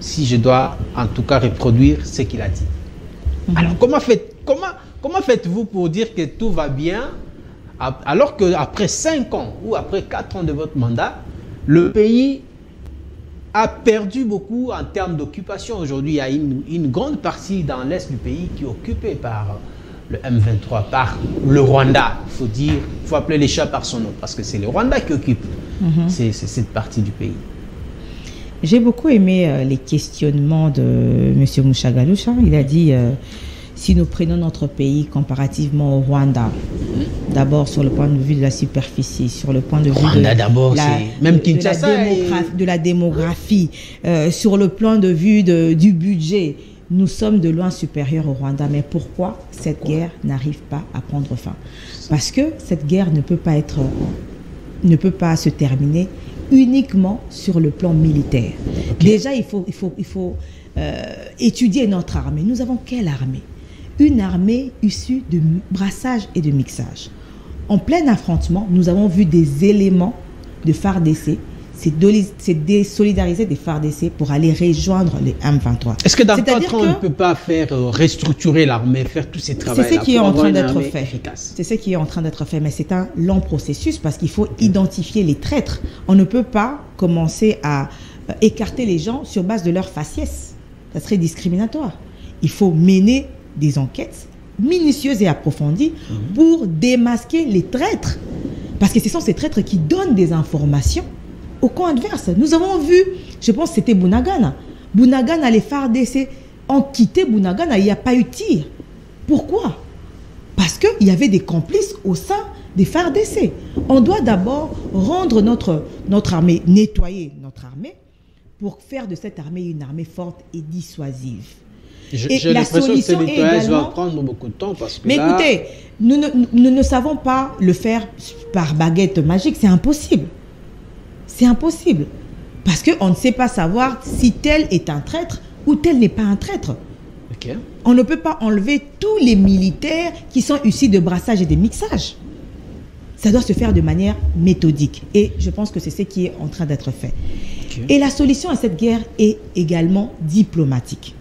Si je dois en tout cas reproduire ce qu'il a dit. Alors comment faites-vous pour dire que tout va bien alors qu'après 5 ans ou après 4 ans de votre mandat, le pays a perdu beaucoup en termes d'occupation. Aujourd'hui, il y a une grande partie dans l'est du pays qui est occupée par le M23, par le Rwanda. Il faut appeler les chats par son nom, parce que c'est le Rwanda qui occupe cette partie du pays. J'ai beaucoup aimé les questionnements de M. Mouchagaloussa. Il a dit, si nous prenons notre pays comparativement au Rwanda, d'abord sur le point de vue de la superficie, sur le point de vue de la démographie, sur le plan de vue du budget, nous sommes de loin supérieurs au Rwanda. Mais pourquoi cette guerre n'arrive pas à prendre fin? Parce que cette guerre ne peut pas se terminer uniquement sur le plan militaire. Déjà, il faut étudier notre armée. Nous avons quelle armée? Une armée issue de brassage et de mixage. En plein affrontement, nous avons vu des éléments de FARDC se désolidariser des FARDC pour aller rejoindre les M23. Est-ce que dans 4 ans, on ne peut pas faire restructurer l'armée, faire tous ces travaux? C'est ce qui est en train d'être fait. C'est ce qui est en train d'être fait, mais c'est un long processus parce qu'il faut identifier les traîtres. On ne peut pas commencer à écarter les gens sur base de leur faciès. Ça serait discriminatoire. Il faut mener des enquêtes minutieuses et approfondies pour démasquer les traîtres. Parce que ce sont ces traîtres qui donnent des informations au camp adverse. Nous avons vu, je pense que c'était Bunagana. Bunagana, les FARDC ont quitté Bunagana, il n'y a pas eu de tir. Pourquoi? Parce qu'il y avait des complices au sein des FARDC. On doit d'abord rendre notre armée, nettoyer notre armée, pour faire de cette armée une armée forte et dissuasive. J'ai l'impression que ce nettoyage va prendre beaucoup de temps. Parce que mais là... écoutez, nous ne savons pas le faire par baguette magique, c'est impossible. C'est impossible. Parce qu'on ne sait pas savoir si tel est un traître ou tel n'est pas un traître. Okay. On ne peut pas enlever tous les militaires qui sont issus de brassage et de mixage. Ça doit se faire de manière méthodique. Et je pense que c'est ce qui est en train d'être fait. Okay. Et la solution à cette guerre est également diplomatique.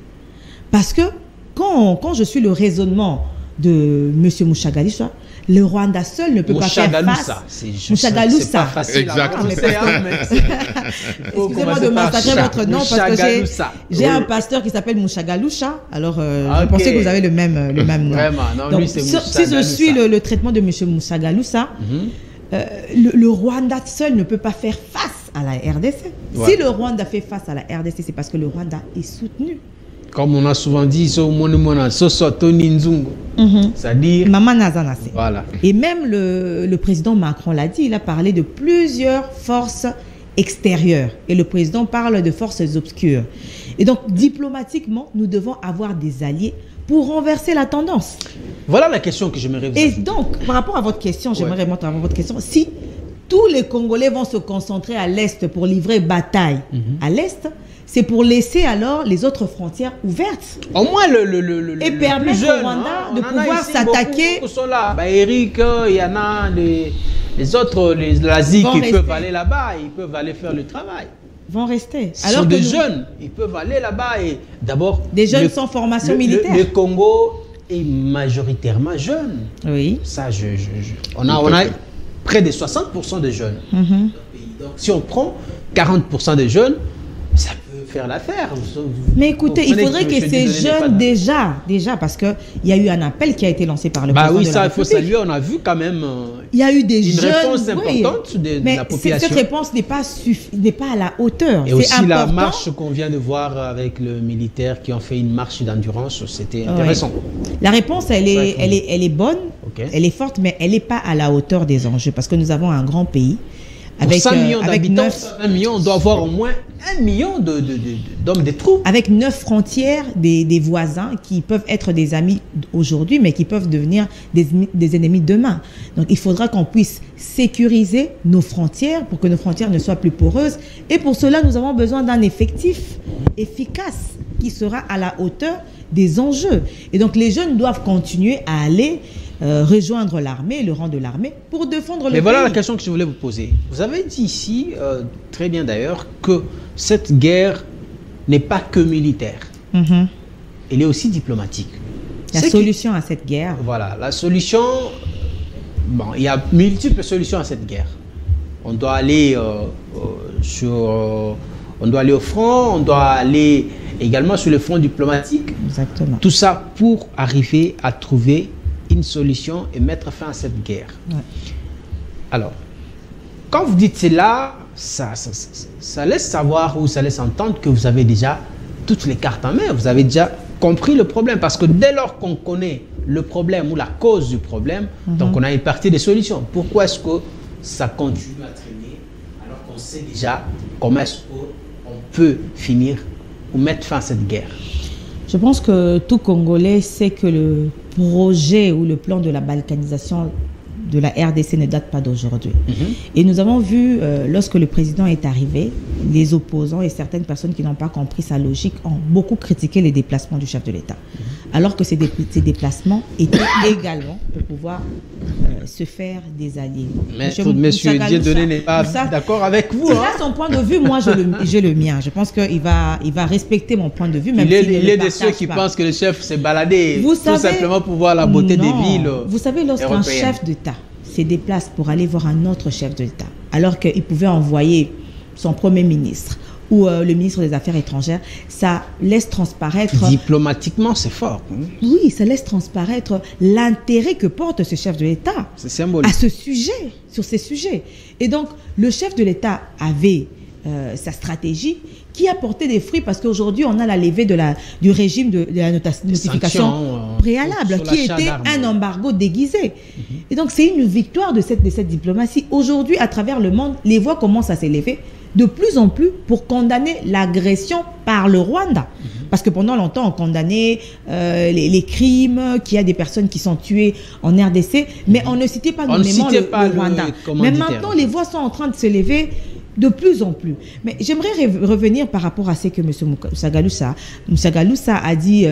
Parce que quand je suis le raisonnement de M. Mouchagaloussa, le Rwanda seul ne peut pas faire face. Mouchagaloussa. C'est pas facile à prononcer, excusez-moi de massacrer votre nom parce que j'ai un pasteur qui s'appelle Mouchagaloussa. Alors, je pensais que vous avez le même nom. Vraiment, non, donc, lui, c'est si je suis le traitement de M. Mouchagaloussa, le Rwanda seul ne peut pas faire face à la RDC. Ouais. Si le Rwanda fait face à la RDC, c'est parce que le Rwanda est soutenu. Comme on a souvent dit, c'est-à-dire... Maman Nazanase. Voilà. Et même le président Macron l'a dit, il a parlé de plusieurs forces extérieures. Et le président parle de forces obscures. Et donc, diplomatiquement, nous devons avoir des alliés pour renverser la tendance. Voilà la question que j'aimerais vous Et ajouter. donc, par rapport à votre question, j'aimerais remonter à votre question. Si tous les Congolais vont se concentrer à l'Est pour livrer bataille à l'Est, c'est pour laisser alors les autres frontières ouvertes. Au moins et permettre au Rwanda de pouvoir s'attaquer. Eric, il y en a les autres, l'Asie qui peuvent aller là-bas, ils peuvent aller faire le travail. Vont rester. Ce sont des jeunes, ils peuvent aller là-bas et d'abord... Des jeunes sans formation militaire. Le Congo est majoritairement jeune. Oui. Ça, on a près de 60% de jeunes. Donc, si on prend 40% de jeunes, ça peut faire l'affaire. Mais écoutez, il faudrait que ces jeunes déjà, parce qu'il y a eu un appel qui a été lancé par le président oui, de la ça, République. il faut saluer, on a vu quand même il y a eu des une jeunes, réponse importante de la population. Cette réponse n'est pas à la hauteur. Et aussi important. La marche qu'on vient de voir avec le militaire qui ont fait une marche d'endurance, c'était intéressant. La réponse, elle est bonne, elle est forte, mais elle n'est pas à la hauteur des enjeux parce que nous avons un grand pays. Avec 5 millions d'habitants, 1 million, on doit avoir au moins 1 million d'hommes de troupes. Avec 9 frontières des voisins qui peuvent être des amis aujourd'hui, mais qui peuvent devenir des ennemis demain. Donc il faudra qu'on puisse sécuriser nos frontières pour que nos frontières ne soient plus poreuses. Et pour cela, nous avons besoin d'un effectif efficace qui sera à la hauteur des enjeux. Et donc les jeunes doivent continuer à aller rejoindre l'armée, le rang de l'armée, pour défendre le pays. Mais voilà la question que je voulais vous poser. Vous avez dit ici, très bien d'ailleurs, que cette guerre n'est pas que militaire. Elle est aussi diplomatique. La solution à cette guerre. Voilà, la solution... Bon, il y a multiples solutions à cette guerre. On doit aller on doit aller au front, on doit aller également sur le front diplomatique. Exactement. Tout ça pour arriver à trouver une solution et mettre fin à cette guerre. Alors, quand vous dites cela, ça laisse savoir ou ça laisse entendre que vous avez déjà toutes les cartes en main. Vous avez déjà compris le problème. Parce que dès lors qu'on connaît le problème ou la cause du problème, donc on a une partie des solutions. Pourquoi est-ce que ça continue à traîner alors qu'on sait déjà comment est-ce qu'on peut finir ou mettre fin à cette guerre? Je pense que tout Congolais sait que le projet ou le plan de la balkanisation de la RDC ne date pas d'aujourd'hui. Et nous avons vu, lorsque le président est arrivé, les opposants et certaines personnes qui n'ont pas compris sa logique ont beaucoup critiqué les déplacements du chef de l'État. Alors que ces déplacements étaient également pour pouvoir se faire des alliés. Mais Monsieur Dieudonné n'est pas d'accord avec vous. Il a son point de vue, moi j'ai le mien. Je pense qu'il va respecter mon point de vue. Même il est de ceux qui pensent que le chef s'est baladé tout simplement pour voir la beauté des villes. Vous savez, lorsqu'un chef d'État se déplace pour aller voir un autre chef d'État, alors qu'il pouvait envoyer son premier ministre ou le ministre des Affaires étrangères, ça laisse transparaître... Diplomatiquement, c'est fort. Oui, ça laisse transparaître l'intérêt que porte ce chef de l'État à ce sujet, sur ces sujets. Et donc, le chef de l'État avait sa stratégie qui a porté des fruits parce qu'aujourd'hui, on a la levée du régime de la notification préalable, qui était un embargo déguisé. Et donc, c'est une victoire de cette diplomatie. Aujourd'hui, à travers le monde, les voix commencent à s'élever de plus en plus pour condamner l'agression par le Rwanda. Parce que pendant longtemps, on condamnait les crimes, qu'il y a des personnes qui sont tuées en RDC, mais on ne citait pas nommément le Rwanda. Mais maintenant, les voix sont en train de se lever de plus en plus. Mais j'aimerais revenir par rapport à ce que M. Musagallousa a dit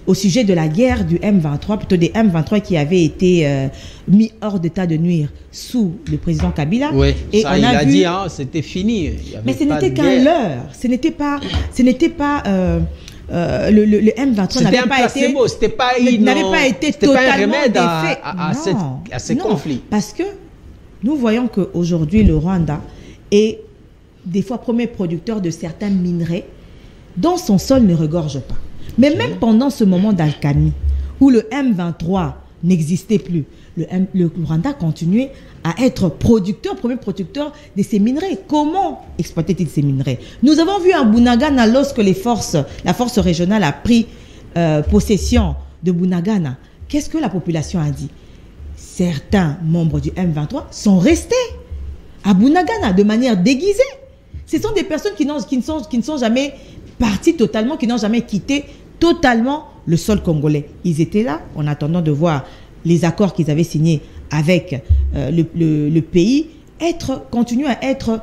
au sujet de la guerre du M23, plutôt des M23 qui avaient été mis hors d'état de nuire sous le président Kabila. Oui, et ça, il a dit, hein, c'était fini. Mais ce n'était qu'un leurre. Ce n'était pas le M23 n'avait pas été totalement défait à ces conflits. Parce que nous voyons qu'aujourd'hui, le Rwanda est des fois premier producteur de certains minerais dont son sol ne regorge pas. Mais même pendant ce moment d'alchimie, où le M23 n'existait plus, le Rwanda continuait à être premier producteur de ces minerais. Comment exploitait-il ces minerais? Nous avons vu à Bunagana, lorsque la force régionale a pris possession de Bunagana, qu'est-ce que la population a dit? Certains membres du M23 sont restés à Bunagana de manière déguisée. Ce sont des personnes qui ne sont jamais parties totalement, qui n'ont jamais quitté totalement le sol congolais. Ils étaient là en attendant de voir les accords qu'ils avaient signés avec le pays continuer à être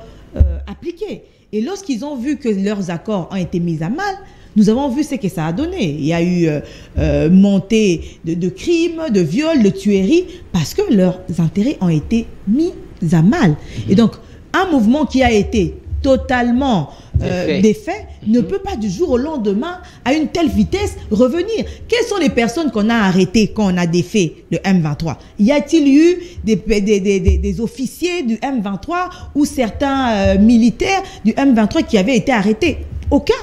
appliqués. Et lorsqu'ils ont vu que leurs accords ont été mis à mal, nous avons vu ce que ça a donné. Il y a eu montée de crimes, de viols, de tueries, parce que leurs intérêts ont été mis à mal. Et donc, un mouvement qui a été totalement défait ne peut pas du jour au lendemain, à une telle vitesse, revenir. Quelles sont les personnes qu'on a arrêtées quand on a défait le M23? Y a-t-il eu des officiers du M23 ou certains militaires du M23 qui avaient été arrêtés? Aucun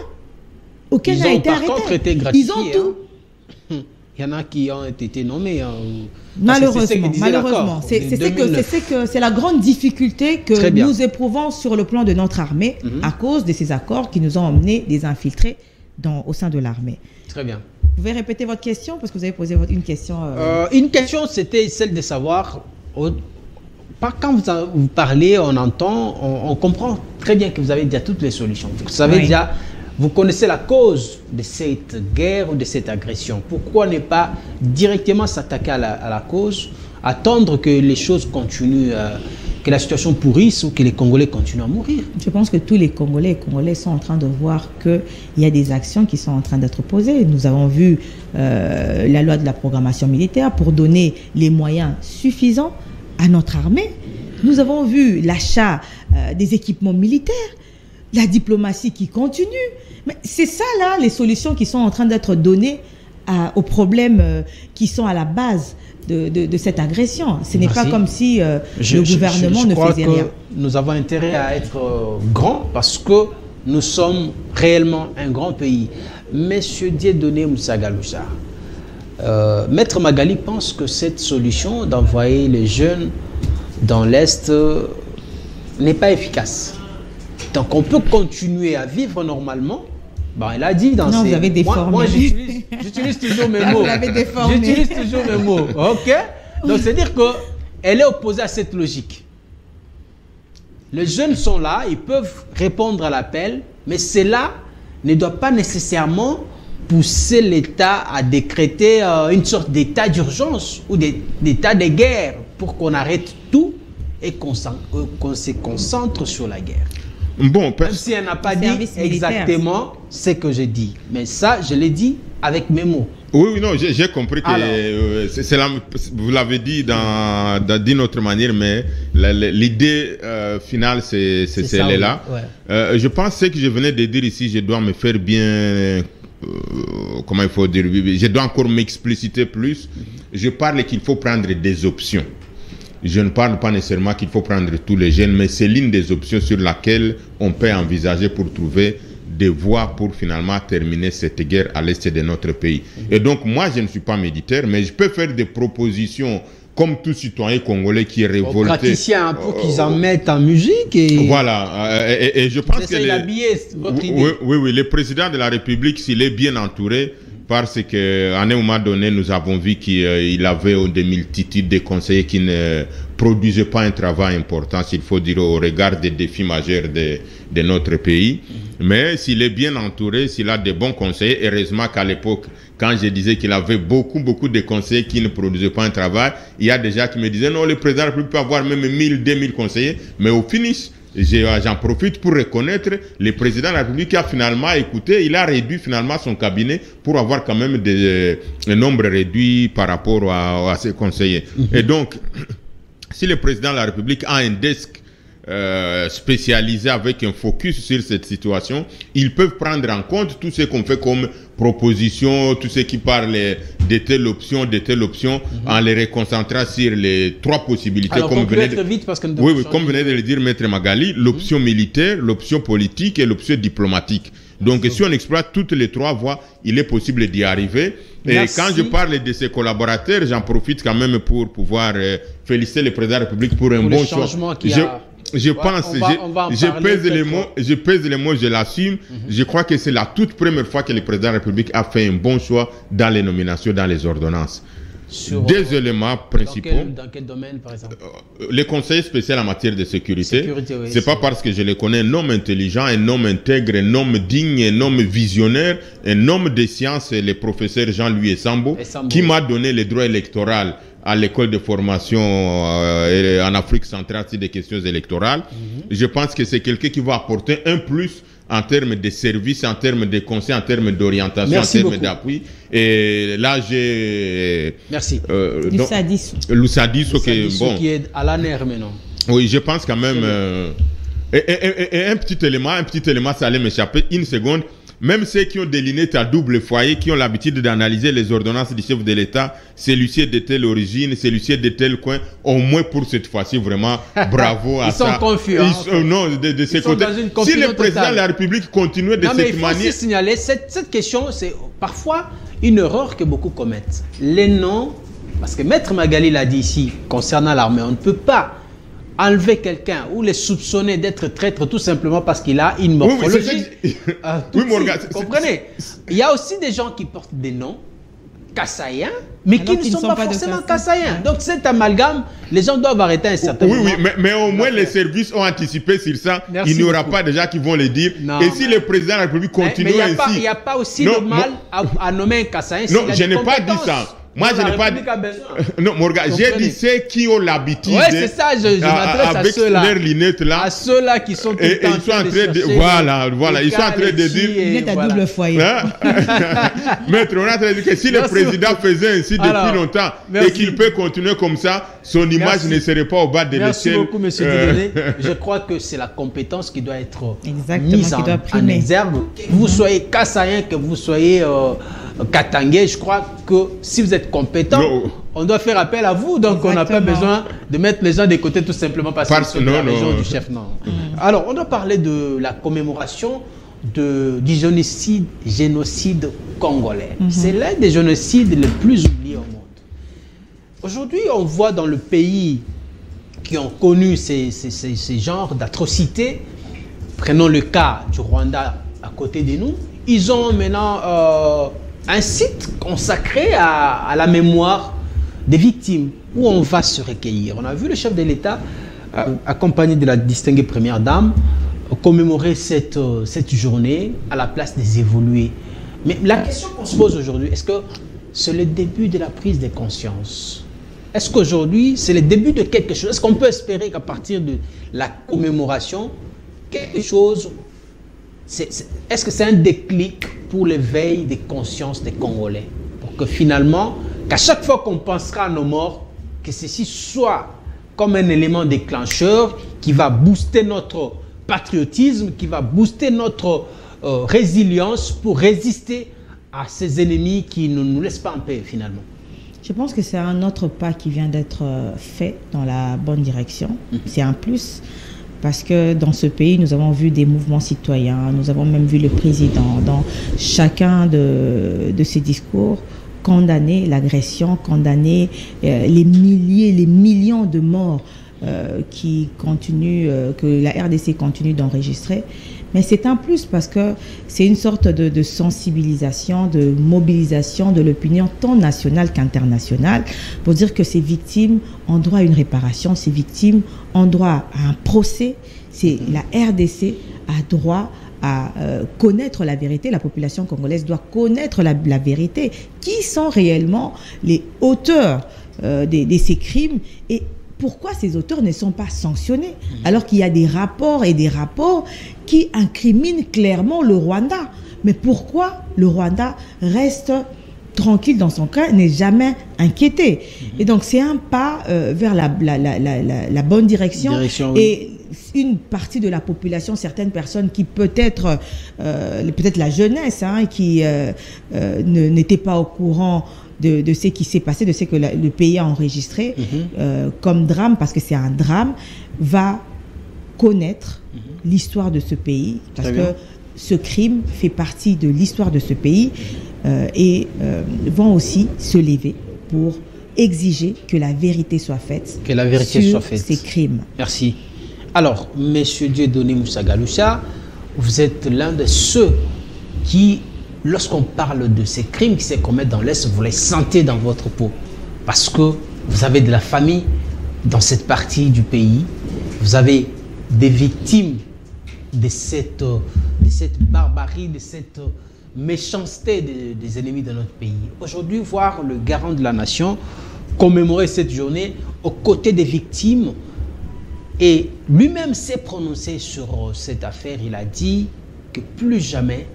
n'a été arrêté. Contre été gratifiés, ils ont tout. Il y en a qui ont été nommés. Malheureusement. C'est la grande difficulté que nous éprouvons sur le plan de notre armée à cause de ces accords qui nous ont emmenés des infiltrés au sein de l'armée. Très bien. Vous pouvez répéter votre question parce que vous avez posé une question. Une question, c'était celle de savoir. Quand vous parlez, on comprend très bien que vous avez déjà toutes les solutions. Vous savez déjà. Vous connaissez la cause de cette guerre ou de cette agression. Pourquoi ne pas directement s'attaquer à la cause, attendre que les choses continuent, que la situation pourrisse ou que les Congolais continuent à mourir? Je pense que tous les Congolais sont en train de voir qu'il y a des actions qui sont en train d'être posées. Nous avons vu la loi de la programmation militaire pour donner les moyens suffisants à notre armée. Nous avons vu l'achat des équipements militaires, la diplomatie qui continue. Mais c'est ça, là, les solutions qui sont en train d'être données aux problèmes qui sont à la base de cette agression. Ce n'est pas comme si le gouvernement ne faisait rien. Nous avons intérêt à être grands parce que nous sommes réellement un grand pays. Monsieur Dieudonné Musagallousa, Maître Magali pense que cette solution d'envoyer les jeunes dans l'Est n'est pas efficace. Donc on peut continuer à vivre normalement. Bon, elle a dit dans ses... vous avez déformé. Moi j'utilise toujours mes mots. Vous l'avez déformé. J'utilise toujours mes mots. Ok. Donc c'est-à-dire qu'elle est opposée à cette logique. Les jeunes sont là, ils peuvent répondre à l'appel, mais cela ne doit pas nécessairement pousser l'État à décréter une sorte d'état d'urgence ou d'état de guerre pour qu'on arrête tout et qu'on se concentre sur la guerre. Bon, même si elle n'a pas dit exactement ce que j'ai dit. Mais ça, je l'ai dit avec mes mots. Oui, non, j'ai compris que vous l'avez dit d'une autre manière, mais l'idée finale, c'est celle-là. Ouais. Je pense que je venais de dire ici, je dois me faire bien... comment il faut dire? Je dois encore m'expliciter plus. Je parle qu'il faut prendre des options. Je ne parle pas nécessairement qu'il faut prendre tous les jeunes, mais c'est l'une des options sur laquelle on peut envisager pour trouver des voies pour finalement terminer cette guerre à l'est de notre pays. Et donc, moi, je ne suis pas militaire, mais je peux faire des propositions comme tout citoyen congolais qui est révolté. Praticiens pour qu'ils en mettent en musique. Et voilà. Et je pense que... Oui, le président de la République, s'il est bien entouré, parce qu'à un moment donné, nous avons vu qu'il avait des multitudes de conseillers qui ne produisaient pas un travail important, s'il faut dire, au regard des défis majeurs de notre pays. Mais s'il est bien entouré, s'il a de bons conseillers, heureusement qu'à l'époque, quand je disais qu'il avait beaucoup de conseillers qui ne produisaient pas un travail, il y a des gens qui me disaient non, le président de la République peut avoir même 1000, 2000 conseillers, mais au finish, j'en profite pour reconnaître le président de la République qui a finalement écouté, il a réduit finalement son cabinet pour avoir quand même un nombre réduit par rapport à ses conseillers. Et donc, si le président de la République a un desk spécialisé avec un focus sur cette situation, ils peuvent prendre en compte tout ce qu'on fait comme proposition, tout ce qui parle de telle option, en les reconcentrant sur les 3 possibilités. Alors, comme venait vite parce que comme venait de le dire Maître Magali, l'option militaire, l'option politique et l'option diplomatique. Donc, si on exploite toutes les 3 voies, il est possible d'y arriver. Et quand je parle de ses collaborateurs, j'en profite quand même pour pouvoir féliciter le président de la République pour un bon choix. Je pense, je pèse les mots, je l'assume. Je crois que c'est la toute première fois que le président de la République a fait un bon choix dans les nominations, dans les ordonnances. Des éléments principaux. Dans quel domaine, par exemple? Les conseillers spéciaux en matière de sécurité. Oui, c'est pas parce que je le connais un homme intelligent, un homme intègre, un homme digne, un homme visionnaire, un homme de sciences, le professeur Jean-Louis Essambo, qui m'a donné le droit électoral à l'école de formation en Afrique centrale sur des questions électorales. Je pense que c'est quelqu'un qui va apporter un plus en termes de services, en termes de conseils, en termes d'orientation, en termes d'appui. Et là, j'ai... Merci. Loussa Disso, qui est à l'ANER maintenant. Oui, je pense quand même... et un petit élément, ça allait m'échapper. Une seconde. Même ceux qui ont des lunettes à double foyer, qui ont l'habitude d'analyser les ordonnances du chef de l'État, celui-ci est de telle origine, celui-ci est de tel coin, au moins pour cette fois-ci, vraiment, bravo à ça. Ils sont confus. Non, de ces côtés. Si le président de la République continuait de cette manière... Mais il faut aussi signaler, cette question, c'est parfois une erreur que beaucoup commettent. Les noms, parce que Maître Magali l'a dit ici, concernant l'armée, on ne peut pas enlever quelqu'un ou les soupçonner d'être traître tout simplement parce qu'il a une morphologie. Vous comprenez? Il y a aussi des gens qui portent des noms kassaïens, mais qui ne sont pas forcément kassaïens. Donc cet amalgame, les gens doivent arrêter un certain moment. Oui, mais au moins les services ont anticipé sur ça. Merci il n'y aura beaucoup. pas de gens qui vont le dire. Non, et si le président de la République continue ainsi... Mais il n'y a pas aussi de mal à nommer un kassaïen. Non, je n'ai pas dit ça. Moi, je n'ai pas dit... Non, Morgan, j'ai dit ceux qui ont l'habitude... Oui, c'est ça, je m'adresse à ceux-là. Avec leurs lunettes là. À ceux-là qui sont tout le temps en train de voilà, ils sont en train de dire... Lunettes à double foyer. Maître, on est en train de dire que si le président faisait ainsi depuis longtemps et qu'il peut continuer comme ça, son image ne serait pas au bas de l'échelle. Merci beaucoup, monsieur Dieudonné. Je crois que c'est la compétence qui doit être mise en exergue. Que vous soyez kassaïen, que vous soyez... Katangais, je crois que si vous êtes compétent, on doit faire appel à vous. Donc, on n'a pas besoin de mettre les gens de côté tout simplement parce qu'ils sont dans la région du chef. Non. Alors, on doit parler de la commémoration du génocide congolais. C'est l'un des génocides les plus oubliés au monde. Aujourd'hui, on voit dans le pays qui ont connu ces genres d'atrocités, prenons le cas du Rwanda à côté de nous, ils ont maintenant... un site consacré à la mémoire des victimes, où on va se recueillir. On a vu le chef de l'État, accompagné de la distinguée première dame, commémorer cette journée à la place des évolués. Mais la question qu'on se pose aujourd'hui, est-ce que c'est le début de la prise de conscience? Est-ce qu'aujourd'hui, c'est le début de quelque chose? Est-ce qu'on peut espérer qu'à partir de la commémoration, quelque chose... Est-ce que c'est un déclic pour l'éveil des consciences des Congolais? Pour que finalement, qu'à chaque fois qu'on pensera à nos morts, que ceci soit comme un élément déclencheur qui va booster notre patriotisme, qui va booster notre résilience pour résister à ces ennemis qui ne nous laissent pas en paix finalement. Je pense que c'est un autre pas qui vient d'être fait dans la bonne direction. C'est un plus. Parce que dans ce pays, nous avons vu des mouvements citoyens, nous avons même vu le président dans chacun de ses discours condamner l'agression, condamner les milliers, les millions de morts que la RDC continue d'enregistrer. Mais c'est un plus parce que c'est une sorte de sensibilisation, de mobilisation de l'opinion tant nationale qu'internationale pour dire que ces victimes ont droit à une réparation, ces victimes ont droit à un procès. La RDC a droit à connaître la vérité. La population congolaise doit connaître la vérité. Qui sont réellement les auteurs de ces crimes et pourquoi ces auteurs ne sont pas sanctionnés alors qu'il y a des rapports qui incriminent clairement le Rwanda. Mais pourquoi le Rwanda reste tranquille dans son cas, n'est jamais inquiété? Et donc c'est un pas vers la bonne direction. Oui. Et une partie de la population, certaines personnes qui peut-être la jeunesse, qui n'étaient pas au courant de ce qui s'est passé, de ce que le pays a enregistré comme drame, parce que c'est un drame, va connaître l'histoire de ce pays, parce que ce crime fait partie de l'histoire de ce pays et vont aussi se lever pour exiger que la vérité soit faite sur ces crimes. Merci. Alors, Monsieur Dieudonné Moussa Galoucha, vous êtes l'un de ceux qui, lorsqu'on parle de ces crimes qui se commettent dans l'Est, vous les sentez dans votre peau. Parce que vous avez de la famille dans cette partie du pays. Vous avez des victimes de cette barbarie, de cette méchanceté des ennemis de notre pays. Aujourd'hui, voir le garant de la nation commémorer cette journée aux côtés des victimes, et lui-même s'est prononcé sur cette affaire. Il a dit que plus jamais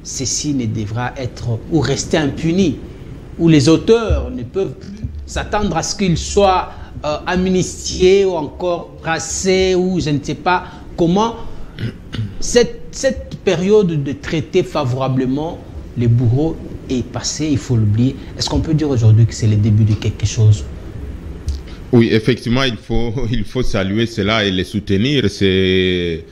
ceci ne devra être ou rester impuni, où les auteurs ne peuvent plus s'attendre à ce qu'ils soient amnistiés ou encore brassés, ou je ne sais pas comment. Cette période de traiter favorablement les bourreaux est passée, il faut l'oublier. Est-ce qu'on peut dire aujourd'hui que c'est le début de quelque chose? Oui, effectivement, il faut saluer cela et les soutenir. C'est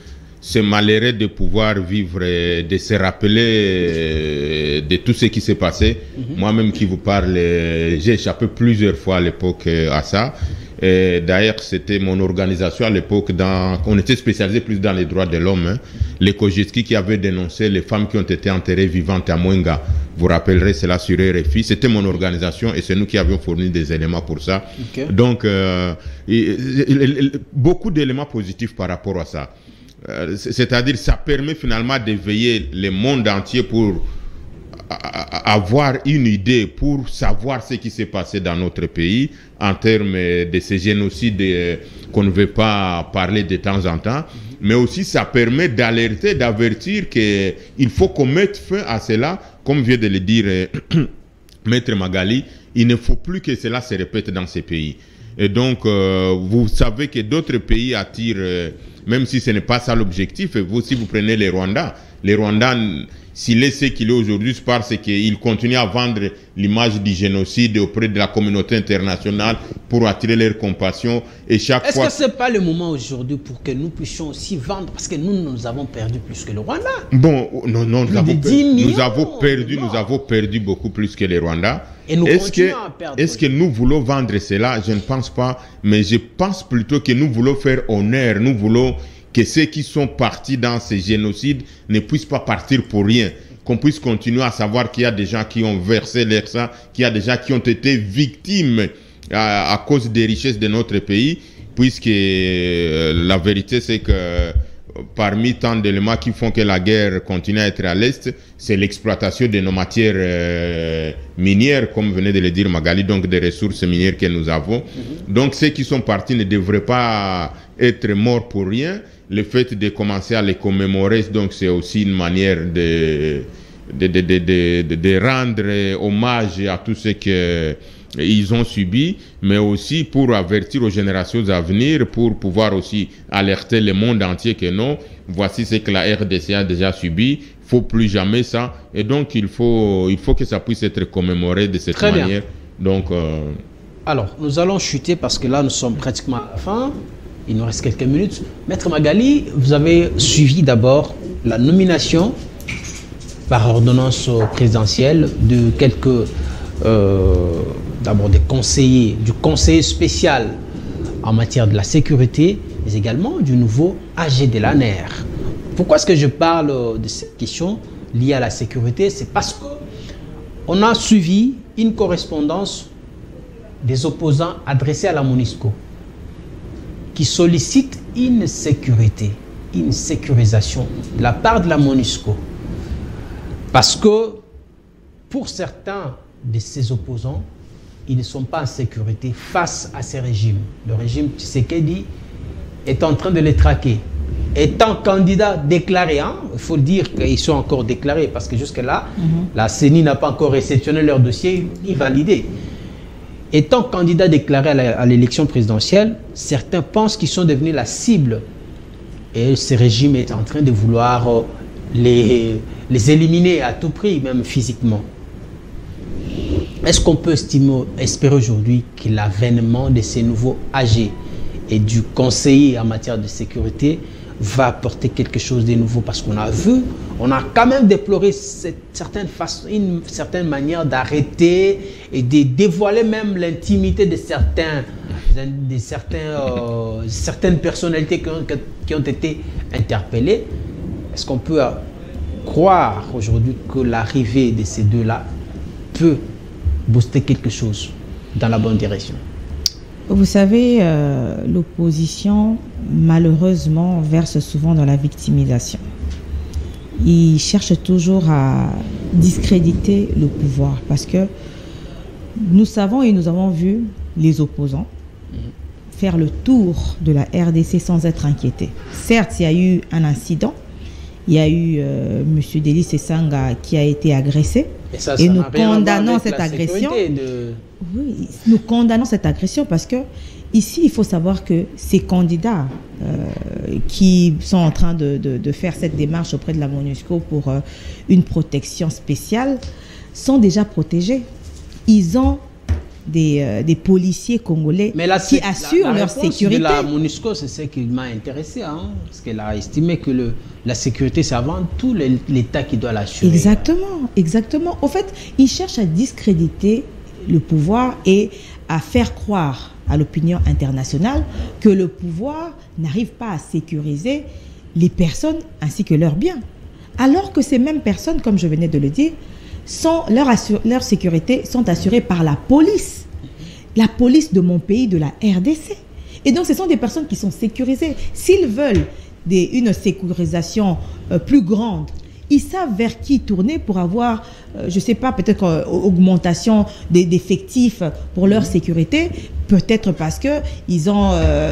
malheureux de pouvoir vivre, de se rappeler de tout ce qui s'est passé. Moi-même qui vous parle, j'ai échappé plusieurs fois à l'époque à ça. D'ailleurs, c'était mon organisation à l'époque, on était spécialisé plus dans les droits de l'homme. Les Kojetski qui avaient dénoncé les femmes qui ont été enterrées vivantes à Mwenga. Vous rappellerez cela sur RFI. C'était mon organisation et c'est nous qui avions fourni des éléments pour ça. Okay. Donc, beaucoup d'éléments positifs par rapport à ça. C'est-à-dire, ça permet finalement d'éveiller le monde entier pour avoir une idée, pour savoir ce qui s'est passé dans notre pays en termes de ces génocides qu'on ne veut pas parler de temps en temps. Mais aussi, ça permet d'alerter, d'avertir qu'il faut qu'on mette fin à cela. Comme vient de le dire Maître Magali, il ne faut plus que cela se répète dans ces pays. Et donc, vous savez que d'autres pays attirent, même si ce n'est pas ça l'objectif. Vous, si vous prenez les Rwandais, s'il est ce qu'il est aujourd'hui, c'est parce qu'il continue à vendre l'image du génocide auprès de la communauté internationale pour attirer leur compassion. Et chaque fois... Est-ce que ce n'est pas le moment aujourd'hui pour que nous puissions aussi vendre? Parce que nous avons perdu plus que le Rwanda. Bon, non, nous avons perdu beaucoup plus que les Rwandais. Et nous continuons à perdre. Est-ce que nous voulons vendre cela? Je ne pense pas. Mais je pense plutôt que nous voulons faire honneur. Nous voulons que ceux qui sont partis dans ces génocides ne puissent pas partir pour rien. Qu'on puisse continuer à savoir qu'il y a des gens qui ont versé leur sang, qu'il y a des gens qui ont été victimes à cause des richesses de notre pays, puisque la vérité c'est que parmi tant d'éléments qui font que la guerre continue à être à l'Est, c'est l'exploitation de nos matières minières, comme venait de le dire Magali, donc des ressources minières que nous avons. Donc ceux qui sont partis ne devraient pas être morts pour rien. Le fait de commencer à les commémorer, donc c'est aussi une manière de rendre hommage à tout ce qu'ils ont subi, mais aussi pour avertir aux générations à venir, pour pouvoir aussi alerter le monde entier que non, voici ce que la RDC a déjà subi, il ne faut plus jamais ça, et donc il faut que ça puisse être commémoré de cette Très manière. Bien. Donc, alors, nous allons chuter parce que là, nous sommes pratiquement à la fin. Il nous reste quelques minutes. Maître Magali, vous avez suivi d'abord la nomination par ordonnance présidentielle de quelques, d'abord des conseillers, du conseiller spécial en matière de la sécurité, mais également du nouveau AG de l'ANER. Pourquoi est-ce que je parle de cette question liée à la sécurité? C'est parce qu'on a suivi une correspondance des opposants adressés à la MONUSCO qui sollicitent une sécurité, une sécurisation de la part de la MONUSCO. Parce que pour certains de ces opposants, ils ne sont pas en sécurité face à ces régimes. Le régime Tshisekedi est en train de les traquer. Étant candidats déclarés, hein, il faut dire qu'ils sont encore déclarés parce que jusque-là, la CENI n'a pas encore réceptionné leur dossier ni validé. Étant candidats déclarés à l'élection présidentielle, certains pensent qu'ils sont devenus la cible. Et ce régime est en train de vouloir les éliminer à tout prix, même physiquement. Est-ce qu'on peut espérer aujourd'hui que l'avènement de ces nouveaux AG et du conseiller en matière de sécurité va apporter quelque chose de nouveau? Parce qu'on a vu, on a quand même déploré une certaine manière d'arrêter et de dévoiler même l'intimité de certaines personnalités qui ont été interpellées. Est-ce qu'on peut croire aujourd'hui que l'arrivée de ces deux-là peut booster quelque chose dans la bonne direction? Vous savez, l'opposition, malheureusement, verse souvent dans la victimisation. Ils cherchent toujours à discréditer le pouvoir parce que nous savons et nous avons vu les opposants faire le tour de la RDC sans être inquiétés. Certes, il y a eu un incident. Il y a eu M. Delis Esanga qui a été agressé. Et nous condamnons cette agression. Oui, nous condamnons cette agression parce que ici, il faut savoir que ces candidats qui sont en train de faire cette démarche auprès de la MONUSCO pour une protection spéciale sont déjà protégés. Ils ont des policiers congolais qui assurent leur sécurité. De la MONUSCO, c'est ce qui m'a intéressé, hein, parce qu'elle a estimé que la sécurité, c'est avant tout l'État qui doit l'assurer. Exactement, exactement. Au fait, ils cherchent à discréditer le pouvoir et à faire croire à l'opinion internationale que le pouvoir n'arrive pas à sécuriser les personnes ainsi que leurs biens. Alors que ces mêmes personnes, comme je venais de le dire, leur sécurité sont assurées par la police de mon pays, de la RDC. Et donc, ce sont des personnes qui sont sécurisées. S'ils veulent une sécurisation plus grande, ils savent vers qui tourner pour avoir, je ne sais pas, peut-être augmentation d'effectifs pour leur sécurité, peut-être parce qu'ils ont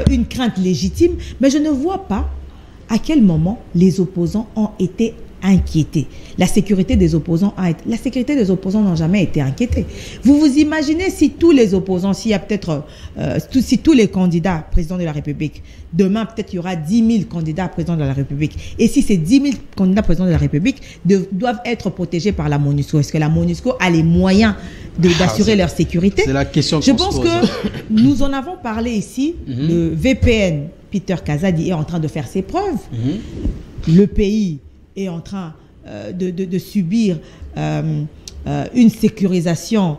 une crainte légitime, mais je ne vois pas à quel moment les opposants ont été inquiétés. La sécurité des opposants n'ont jamais été inquiétés. Vous vous imaginez si tous les opposants, s'il y a peut-être, si tous les candidats présidents de la République, demain peut-être il y aura 10 000 candidats présidents de la République, et si ces 10 000 candidats présidents de la République doivent être protégés par la MONUSCO, est-ce que la MONUSCO a les moyens d'assurer leur sécurité? C'est la question Je pense que nous en avons parlé ici. Le VPN, Peter Kazadi, est en train de faire ses preuves. Le pays est en train de subir une sécurisation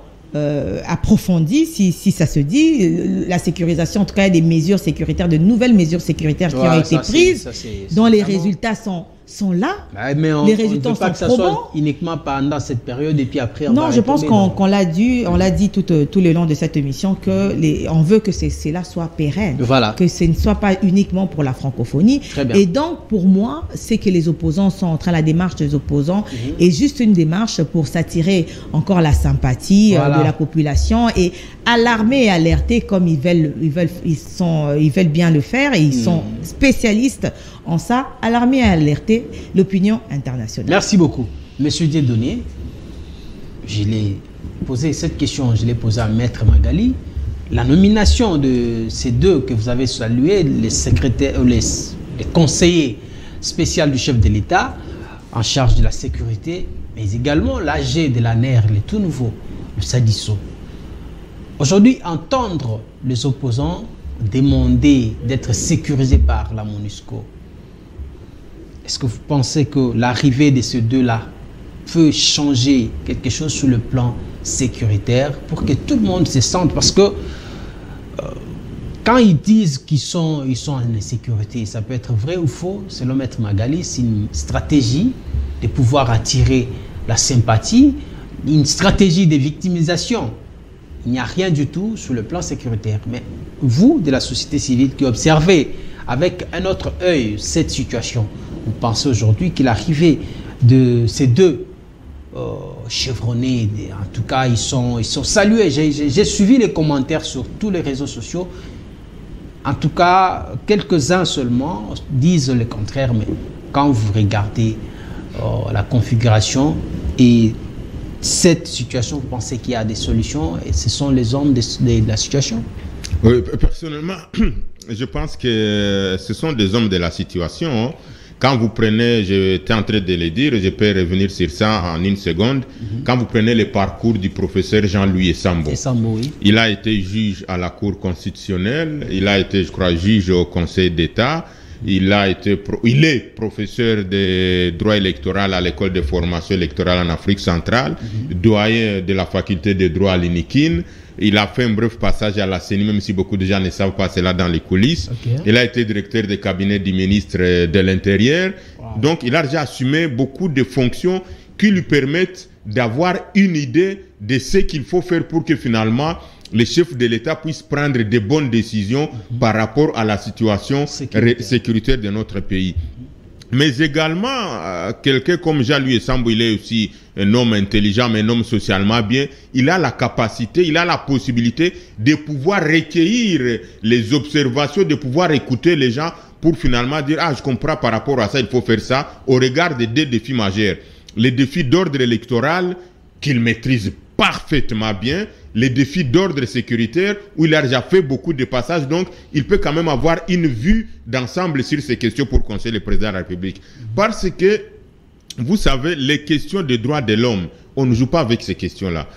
approfondie, si ça se dit, la sécurisation, en tout cas des mesures sécuritaires, de nouvelles mesures sécuritaires qui ont été prises, dont les résultats sont là. Mais les résultats ne veut pas sont que ça probants. soit uniquement pendant cette période et puis après Non, je pense qu'on l'a dit tout le long de cette émission on veut que cela soit pérenne, que ce ne soit pas uniquement pour la francophonie. Très bien. Et donc pour moi, c'est que les opposants sont en train, la démarche des opposants est juste une démarche pour s'attirer encore la sympathie de la population et alarmer et alerter comme ils veulent bien le faire et ils sont spécialistes en ça, alarmer et alerter l'opinion internationale. Merci beaucoup. Monsieur Dieudonné, je l'ai posé cette question, je l'ai posée à Maître Magali. La nomination de ces deux que vous avez salués, les secrétaires, les conseillers spéciaux du chef de l'État en charge de la sécurité, mais également l'AG de l'ANER, le tout nouveau, le Sadiso. Aujourd'hui, entendre les opposants demander d'être sécurisés par la MONUSCO, est-ce que vous pensez que l'arrivée de ces deux-là peut changer quelque chose sur le plan sécuritaire pour que tout le monde se sente? Parce que quand ils disent qu'ils sont en insécurité, ça peut être vrai ou faux. Selon Maître Magali, c'est une stratégie de pouvoir attirer la sympathie, une stratégie de victimisation. Il n'y a rien du tout sur le plan sécuritaire. Mais vous, de la société civile, qui observez avec un autre œil cette situation, vous pensez aujourd'hui qu'il l'arrivée de ces deux chevronnés, en tout cas, ils sont salués. J'ai suivi les commentaires sur tous les réseaux sociaux. En tout cas, quelques-uns seulement disent le contraire, mais quand vous regardez la configuration et cette situation, vous pensez qu'il y a des solutions et ce sont les hommes de la situation? Oui, personnellement, je pense que ce sont des hommes de la situation. Quand vous prenez, j'étais en train de le dire, je peux revenir sur ça en une seconde. Quand vous prenez le parcours du professeur Jean-Louis Essambo, oui. Il a été juge à la Cour constitutionnelle, il a été, je crois, juge au Conseil d'État, il est professeur de droit électoral à l'école de formation électorale en Afrique centrale, doyen de la faculté de droit à l'INIKIN. Il a fait un bref passage à la CENI, même si beaucoup de gens ne savent pas, c'est là dans les coulisses. Il a été directeur de cabinet du ministre de l'Intérieur. Donc, il a déjà assumé beaucoup de fonctions qui lui permettent d'avoir une idée de ce qu'il faut faire pour que finalement les chefs de l'État puissent prendre de bonnes décisions par rapport à la situation sécuritaire de notre pays. Mais également, quelqu'un comme Jean-Louis Essambo, il est aussi un homme intelligent, mais un homme socialement bien. Il a la capacité, il a la possibilité de pouvoir recueillir les observations, de pouvoir écouter les gens pour finalement dire « Ah, je comprends par rapport à ça, il faut faire ça » au regard des deux défis majeurs. Les défis d'ordre électoral qu'il maîtrise parfaitement bien, les défis d'ordre sécuritaire où il a déjà fait beaucoup de passages, donc il peut quand même avoir une vue d'ensemble sur ces questions pour conseiller le président de la République. Parce que, vous savez, les questions des droits de l'homme, on ne joue pas avec ces questions-là.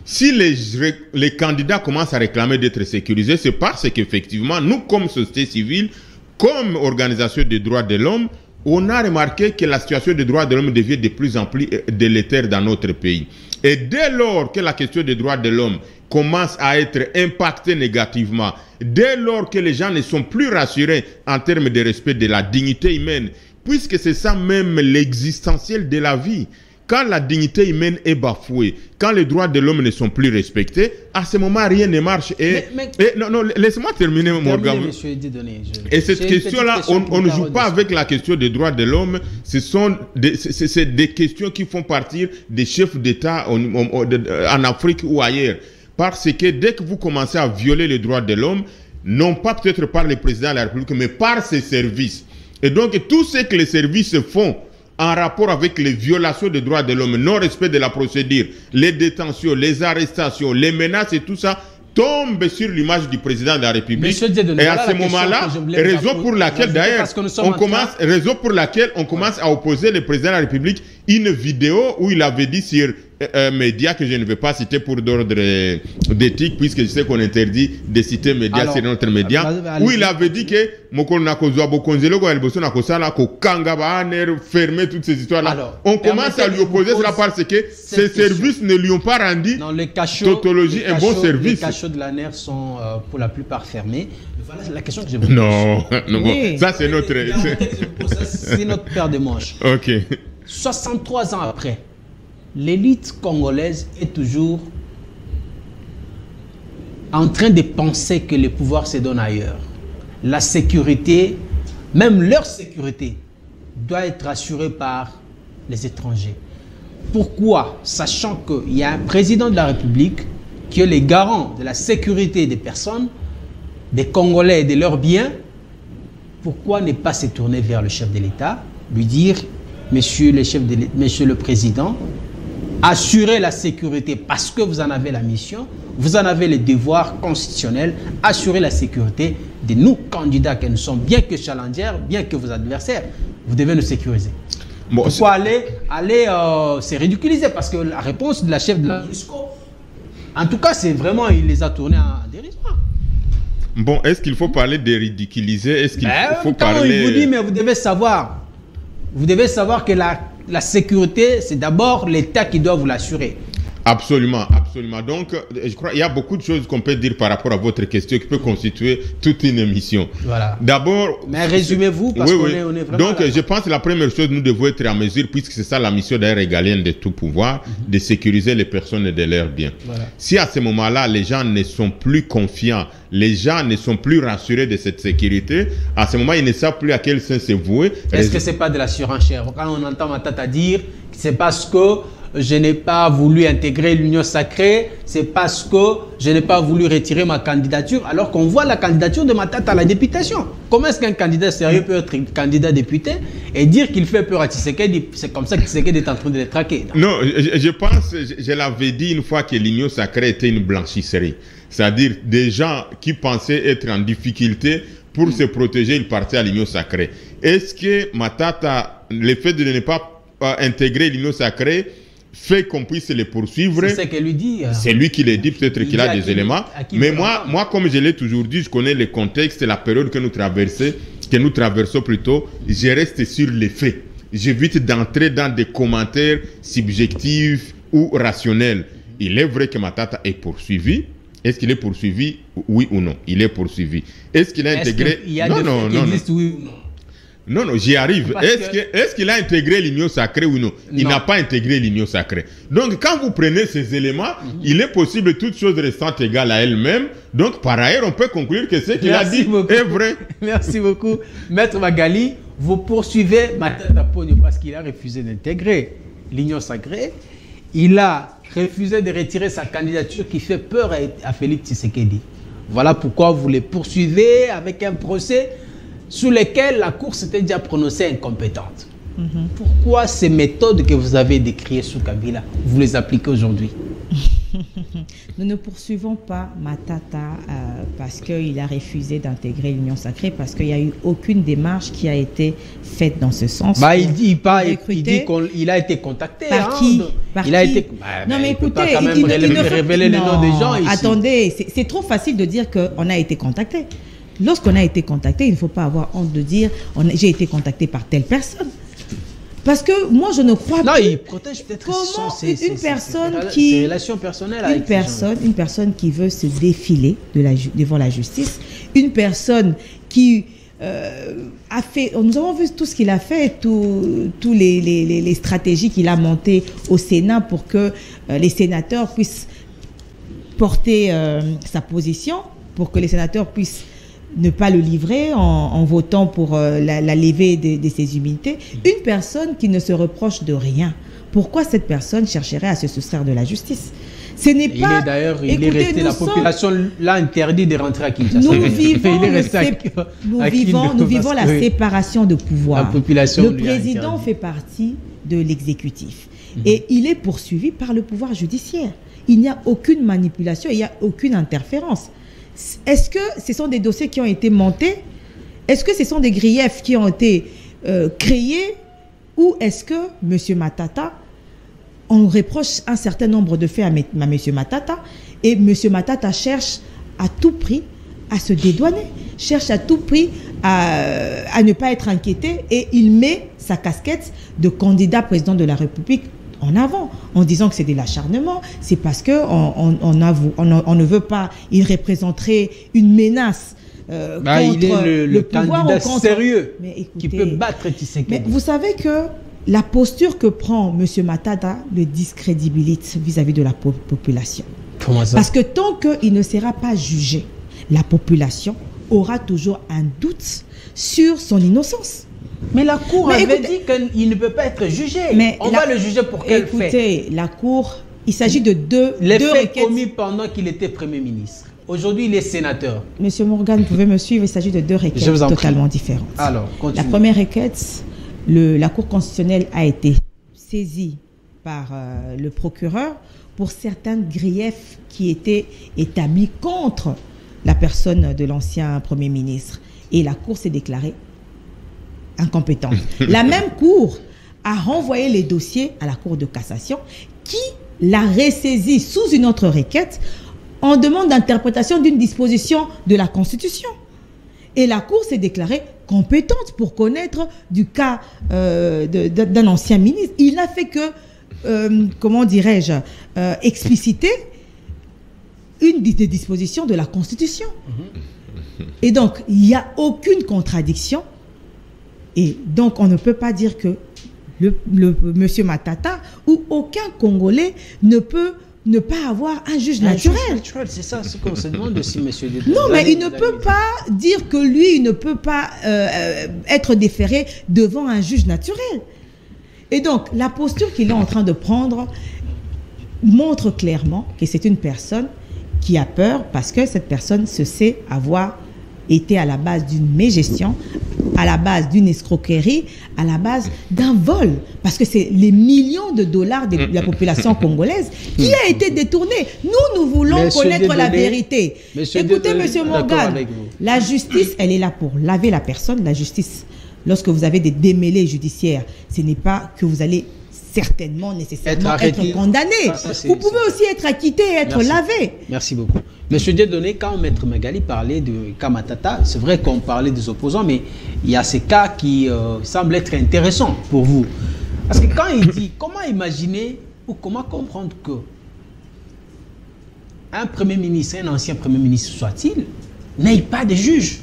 Si les candidats commencent à réclamer d'être sécurisés, c'est parce qu'effectivement, nous, comme société civile, comme organisation des droits de l'homme, on a remarqué que la situation des droits de l'homme devient de plus en plus délétère dans notre pays. Et dès lors que la question des droits de l'homme commence à être impactée négativement, dès lors que les gens ne sont plus rassurés en termes de respect de la dignité humaine, puisque c'est ça même l'existentiel de la vie, quand la dignité humaine est bafouée, quand les droits de l'homme ne sont plus respectés, à ce moment, rien ne marche. Non, laissez-moi terminer, Morgan. Et cette question-là, on ne joue pas avec la question des droits de l'homme. C'est des questions qui font partie des chefs d'État en Afrique ou ailleurs. Parce que dès que vous commencez à violer les droits de l'homme, non pas peut-être par le président de la République, mais par ses services. Et donc, tout ce que les services font en rapport avec les violations des droits de l'homme, non-respect de la procédure, les détentions, les arrestations, les menaces et tout ça, tombe sur l'image du président de la République. Et à ce moment-là, raison pour laquelle d'ailleurs, on commence à opposer le président de la République une vidéo où il avait dit sur un média que je ne vais pas citer pour d'ordre d'éthique, puisque je sais qu'on interdit de citer médias sur notre média, où il avait dit que fermer toutes ces histoires-là. On commence à lui opposer cela parce que ces services ne lui ont pas rendu tautologie un bon service. Les cachots de l'ANER sont pour la plupart fermés. Voilà la question que je vous pose. Non, bon, ça c'est notre... C'est notre paire de manches. Ok. 63 ans après, l'élite congolaise est toujours en train de penser que le pouvoir se donne ailleurs. La sécurité, même leur sécurité, doit être assurée par les étrangers. Pourquoi? Sachant qu'il y a un président de la République qui est le garant de la sécurité des personnes, des Congolais et de leurs biens, pourquoi ne pas se tourner vers le chef de l'État, lui dire, monsieur le président, assurez la sécurité parce que vous en avez la mission, vous en avez les devoirs constitutionnels, assurez la sécurité de nous, candidats que nous sommes, bien que challengers, bien que vos adversaires, vous devez nous sécuriser. Bon, pourquoi aller c'est ridiculiser? Parce que la réponse de la chef de la MONUSCO, en tout cas, c'est vraiment, il les a tournés en dérisoire. Bon, est-ce qu'il faut parler de ridiculiser? Est-ce qu'il faut parler... Il vous dit, mais vous devez savoir que la sécurité, c'est d'abord l'État qui doit vous l'assurer. Absolument, absolument. Donc, je crois qu'il y a beaucoup de choses qu'on peut dire par rapport à votre question qui peut constituer toute une émission. Voilà. D'abord... Mais résumez-vous, parce qu'on est vraiment... Donc, je pense que la première chose, nous devons être en mesure, puisque c'est ça la mission d'ailleurs régalienne de tout pouvoir, de sécuriser les personnes et de leurs biens. Voilà. Si à ce moment-là, les gens ne sont plus confiants, les gens ne sont plus rassurés de cette sécurité, à ce moment, ils ne savent plus à quel sens se vouer. Est-ce que ce n'est pas de la surenchère? Quand on entend Matata dire que c'est parce que je n'ai pas voulu intégrer l'union sacrée, c'est parce que je n'ai pas voulu retirer ma candidature, alors qu'on voit la candidature de Matata à la députation. Comment est-ce qu'un candidat sérieux peut être candidat député et dire qu'il fait peur à Tshisekedi? C'est comme ça que Tshisekedi est en train de les traquer. Non, je pense, je l'avais dit une fois que l'union sacrée était une blanchisserie. C'est-à-dire des gens qui pensaient être en difficulté pour se protéger, ils partaient à l'union sacrée. Est-ce que Matata, le fait de ne pas intégrer l'union sacrée, fait qu'on puisse les poursuivre? C'est ce qu'elle lui dit. C'est lui qui le dit, peut-être qu'il a des éléments. Mais moi, comme je l'ai toujours dit, je connais le contexte, la période que nous traversons plutôt, je reste sur les faits. J'évite d'entrer dans des commentaires subjectifs ou rationnels. Il est vrai que Matata est poursuivi. Est-ce qu'il est poursuivi, oui ou non? Il est poursuivi. Est-ce qu'il a intégré... Non. Oui ou non? Non, j'y arrive. Est-ce qu'il a intégré l'union sacrée ou non? Il n'a pas intégré l'union sacrée. Donc, quand vous prenez ces éléments, il est possible toutes choses restant égales à elles-mêmes. Donc, par ailleurs, on peut conclure que ce qu'il a dit est vrai. Merci beaucoup. Maître Magali, vous poursuivez Matata Ponyo parce qu'il a refusé d'intégrer l'union sacrée. Il a refusé de retirer sa candidature qui fait peur à Félix Tshisekedi. Voilà pourquoi vous les poursuivez avec un procès sous lequel la Cour s'était déjà prononcée incompétente. Pourquoi ces méthodes que vous avez décriées sous Kabila, vous les appliquez aujourd'hui? Nous ne poursuivons pas Matata parce qu'il a refusé d'intégrer l'union sacrée, parce qu'il n'y a eu aucune démarche qui a été faite dans ce sens. Il dit qu'il a été contacté. Par qui? Non, mais écoutez, il ne révéler les noms des gens ici. Attendez, c'est trop facile de dire qu'on a été contacté. Lorsqu'on a été contacté, il ne faut pas avoir honte de dire j'ai été contacté par telle personne. Parce que moi, je ne crois pas. Non, il protège peut-être une personne qui... relations personnelles une personne qui veut se défiler devant la justice, une personne qui a fait... Nous avons vu tout ce qu'il a fait, tous les stratégies qu'il a montées au Sénat pour que les sénateurs puissent porter sa position, pour que les sénateurs puissent ne pas le livrer en votant pour la levée de ses immunités. Une personne qui ne se reproche de rien. Pourquoi cette personne chercherait à se soustraire de la justice? Ce n'est pas... Il est resté, la population l'a interdit de rentrer à Kinshasa. Nous vivons la séparation de pouvoir. Le président fait partie de l'exécutif. Et il est poursuivi par le pouvoir judiciaire. Il n'y a aucune manipulation, il n'y a aucune interférence. Est-ce que ce sont des dossiers qui ont été montés? Est-ce que ce sont des griefs qui ont été créés? Ou est-ce que M. Matata, on reproche un certain nombre de faits à M. Matata, et M. Matata cherche à tout prix à se dédouaner, cherche à tout prix à ne pas être inquiété, et il met sa casquette de candidat président de la République en avant, en disant que c'est de l'acharnement, c'est parce qu'on ne veut pas, il représenterait une menace contre il est le pouvoir, candidat sérieux écoutez, qui peut battre Tshisekedi. Mais vous savez que la posture que prend M. Matata le discrédibilise vis-à-vis de la population. Comment ça? Parce que tant qu'il ne sera pas jugé, la population aura toujours un doute sur son innocence. Mais la Cour avait dit qu'il ne peut pas être jugé. On va le juger pour quel fait? Écoutez, la Cour, il s'agit de deux faits commis pendant qu'il était Premier ministre. Aujourd'hui, il est sénateur. Monsieur Morgan, vous pouvez me suivre, il s'agit de deux requêtes totalement différentes. Alors, la première requête, la Cour constitutionnelle a été saisie par le procureur pour certains griefs qui étaient établis contre la personne de l'ancien Premier ministre. Et la Cour s'est déclarée incompétente. La même Cour a renvoyé les dossiers à la Cour de cassation qui l'a ressaisi sous une autre requête en demande d'interprétation d'une disposition de la Constitution. Et la Cour s'est déclarée compétente pour connaître du cas d'un ancien ministre. Il n'a fait que comment dirais-je, expliciter une des dispositions de la Constitution. Et donc, il n'y a aucune contradiction. Et donc, on ne peut pas dire que monsieur Matata ou aucun Congolais ne peut ne pas avoir un juge naturel. C'est ça ce qu'on se demande aussi, monsieur. Non, mais il ne peut pas dire que lui, il ne peut pas être déféré devant un juge naturel. Et donc, la posture qu'il est en train de prendre montre clairement que c'est une personne qui a peur parce que cette personne se sait avoir été à la base d'une mégestion, à la base d'une escroquerie, à la base d'un vol. Parce que c'est les millions de dollars de la population congolaise qui a été détourné. Nous voulons connaître la vérité. Écoutez, monsieur Morgan, la justice, elle est là pour laver la personne. La justice, lorsque vous avez des démêlés judiciaires, ce n'est pas que vous allez certainement, nécessairement être condamné. Vous pouvez aussi être acquitté et être lavé. Merci beaucoup. Monsieur Dieudonné, quand Maître Magali parlait de cas Matata, c'est vrai qu'on parlait des opposants, mais il y a ces cas qui semblent être intéressants pour vous. Parce que quand il dit, comment imaginer ou comment comprendre que un Premier ministre, un ancien Premier ministre soit-il, n'ait pas de juge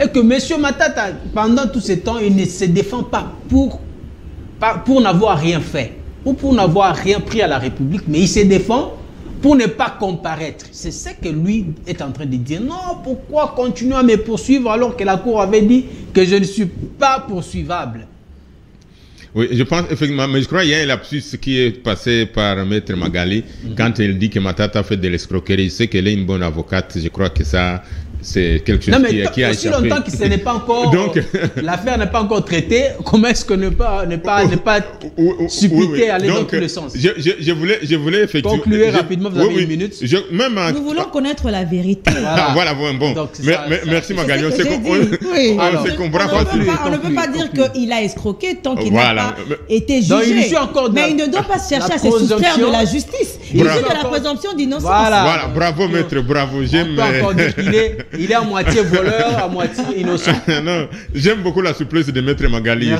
et que Monsieur Matata, pendant tout ce temps, il ne se défend pas pour n'avoir rien fait ou pour n'avoir rien pris à la République, mais il se défend pour ne pas comparaître. C'est ce que lui est en train de dire. Non, pourquoi continuer à me poursuivre alors que la Cour avait dit que je ne suis pas poursuivable? Oui, je pense effectivement, mais je crois qu'il y a un lapsus qui est passé par Maître Magali quand elle dit que Matata fait de l'escroquerie. Je sais qu'elle est une bonne avocate, je crois que ça... C'est quelque chose qui a aussi échappé. Longtemps que ce n'est pas encore... l'affaire n'est pas encore traitée, comment est-ce que ne pas suppiter aller dans tous les sens? Je voulais effectivement... Concluez rapidement, vous avez une minute. Nous voulons connaître la vérité. Voilà, bon. Merci Magali, on se comprend pas. On ne peut pas dire qu'il a escroqué tant qu'il n'a pas été jugé. Mais il ne doit pas chercher à se soustraire de la justice. Il est de la présomption d'innocence. Voilà, bravo maître, bravo. J'aime... Il est à moitié voleur, à moitié innocent. Non, j'aime beaucoup la souplesse de Maître Magali.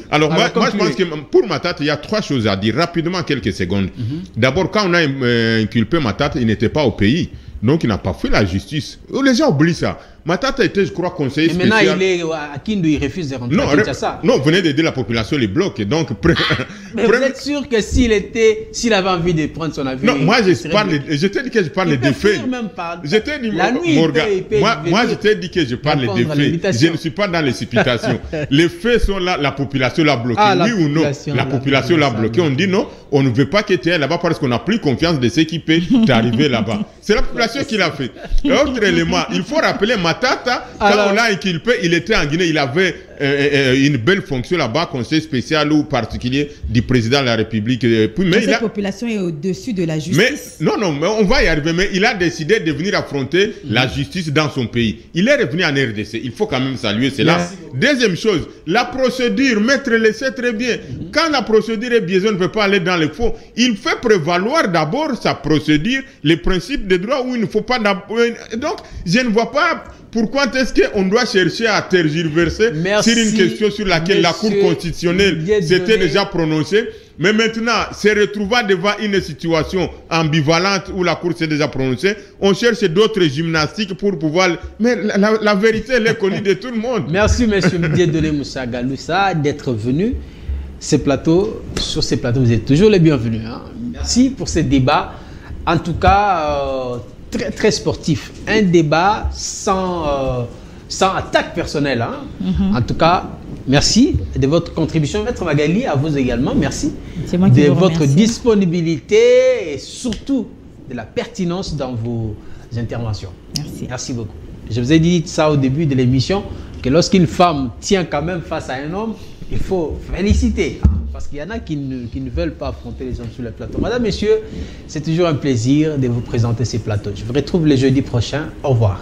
Alors moi, je pense que pour Matata, il y a trois choses à dire rapidement, quelques secondes. D'abord, quand on a inculpé Matata, il n'était pas au pays. Donc, il n'a pas fait la justice. Les gens oublient ça. Matata était, je crois, conseiller spécial. Mais maintenant, il est à Kindu, il refuse de rentrer à Kinshasa. Non, venez d'aider la population, les blocs. Donc, mais vous êtes sûr que s'il avait envie de prendre son avis... Non, moi, je t'ai dit que je parle des faits. Je t'ai dit, Morgan, moi, je t'ai dit que je parle des faits. Je ne suis pas dans les supputations. Les faits sont là, la population l'a bloqué. Oui ou non? La population l'a bloqué. On dit non, on ne veut pas que tu ailles là-bas parce qu'on n'a plus confiance de ce qui peut t'arriver là-bas. C'est la population qui l'a fait. Autre élément, il faut rappeler Matata, quand on l'a inculpé, il était en Guinée, il avait une belle fonction là-bas, conseil spécial ou particulier du président de la République. Mais cette population est au-dessus de la justice. Mais on va y arriver. Mais il a décidé de venir affronter la justice dans son pays. Il est revenu en RDC. Il faut quand même saluer cela. Deuxième chose, la procédure, maître le sait très bien. Quand la procédure est biaisée, on ne peut pas aller dans les faux. Il fait prévaloir d'abord sa procédure, les principes de droit où il ne faut pas... Donc, je ne vois pas pourquoi est-ce qu'on doit chercher à tergiverser sur une question sur laquelle la Cour constitutionnelle s'était déjà prononcée. Mais maintenant, se retrouver devant une situation ambivalente où la Cour s'est déjà prononcée, on cherche d'autres gymnastiques pour pouvoir... Mais la vérité, elle est connue de tout le monde. Merci, monsieur Dieudonné Moussa Galoussa, d'être venu. Sur ces plateaux, vous êtes toujours les bienvenus. Merci pour ce débat. En tout cas, très, très sportif. Un débat sans attaque personnelle. En tout cas, merci de votre contribution. Maître Magali, à vous également, merci. C'est moi qui de vous votre remercie. Disponibilité et surtout de la pertinence dans vos interventions. Merci. Merci beaucoup. Je vous ai dit ça au début de l'émission, que lorsqu'une femme tient quand même face à un homme, il faut féliciter. Parce qu'il y en a qui ne veulent pas affronter les hommes sur le plateau. Madame, messieurs, c'est toujours un plaisir de vous présenter ces plateaux. Je vous retrouve le jeudi prochain. Au revoir.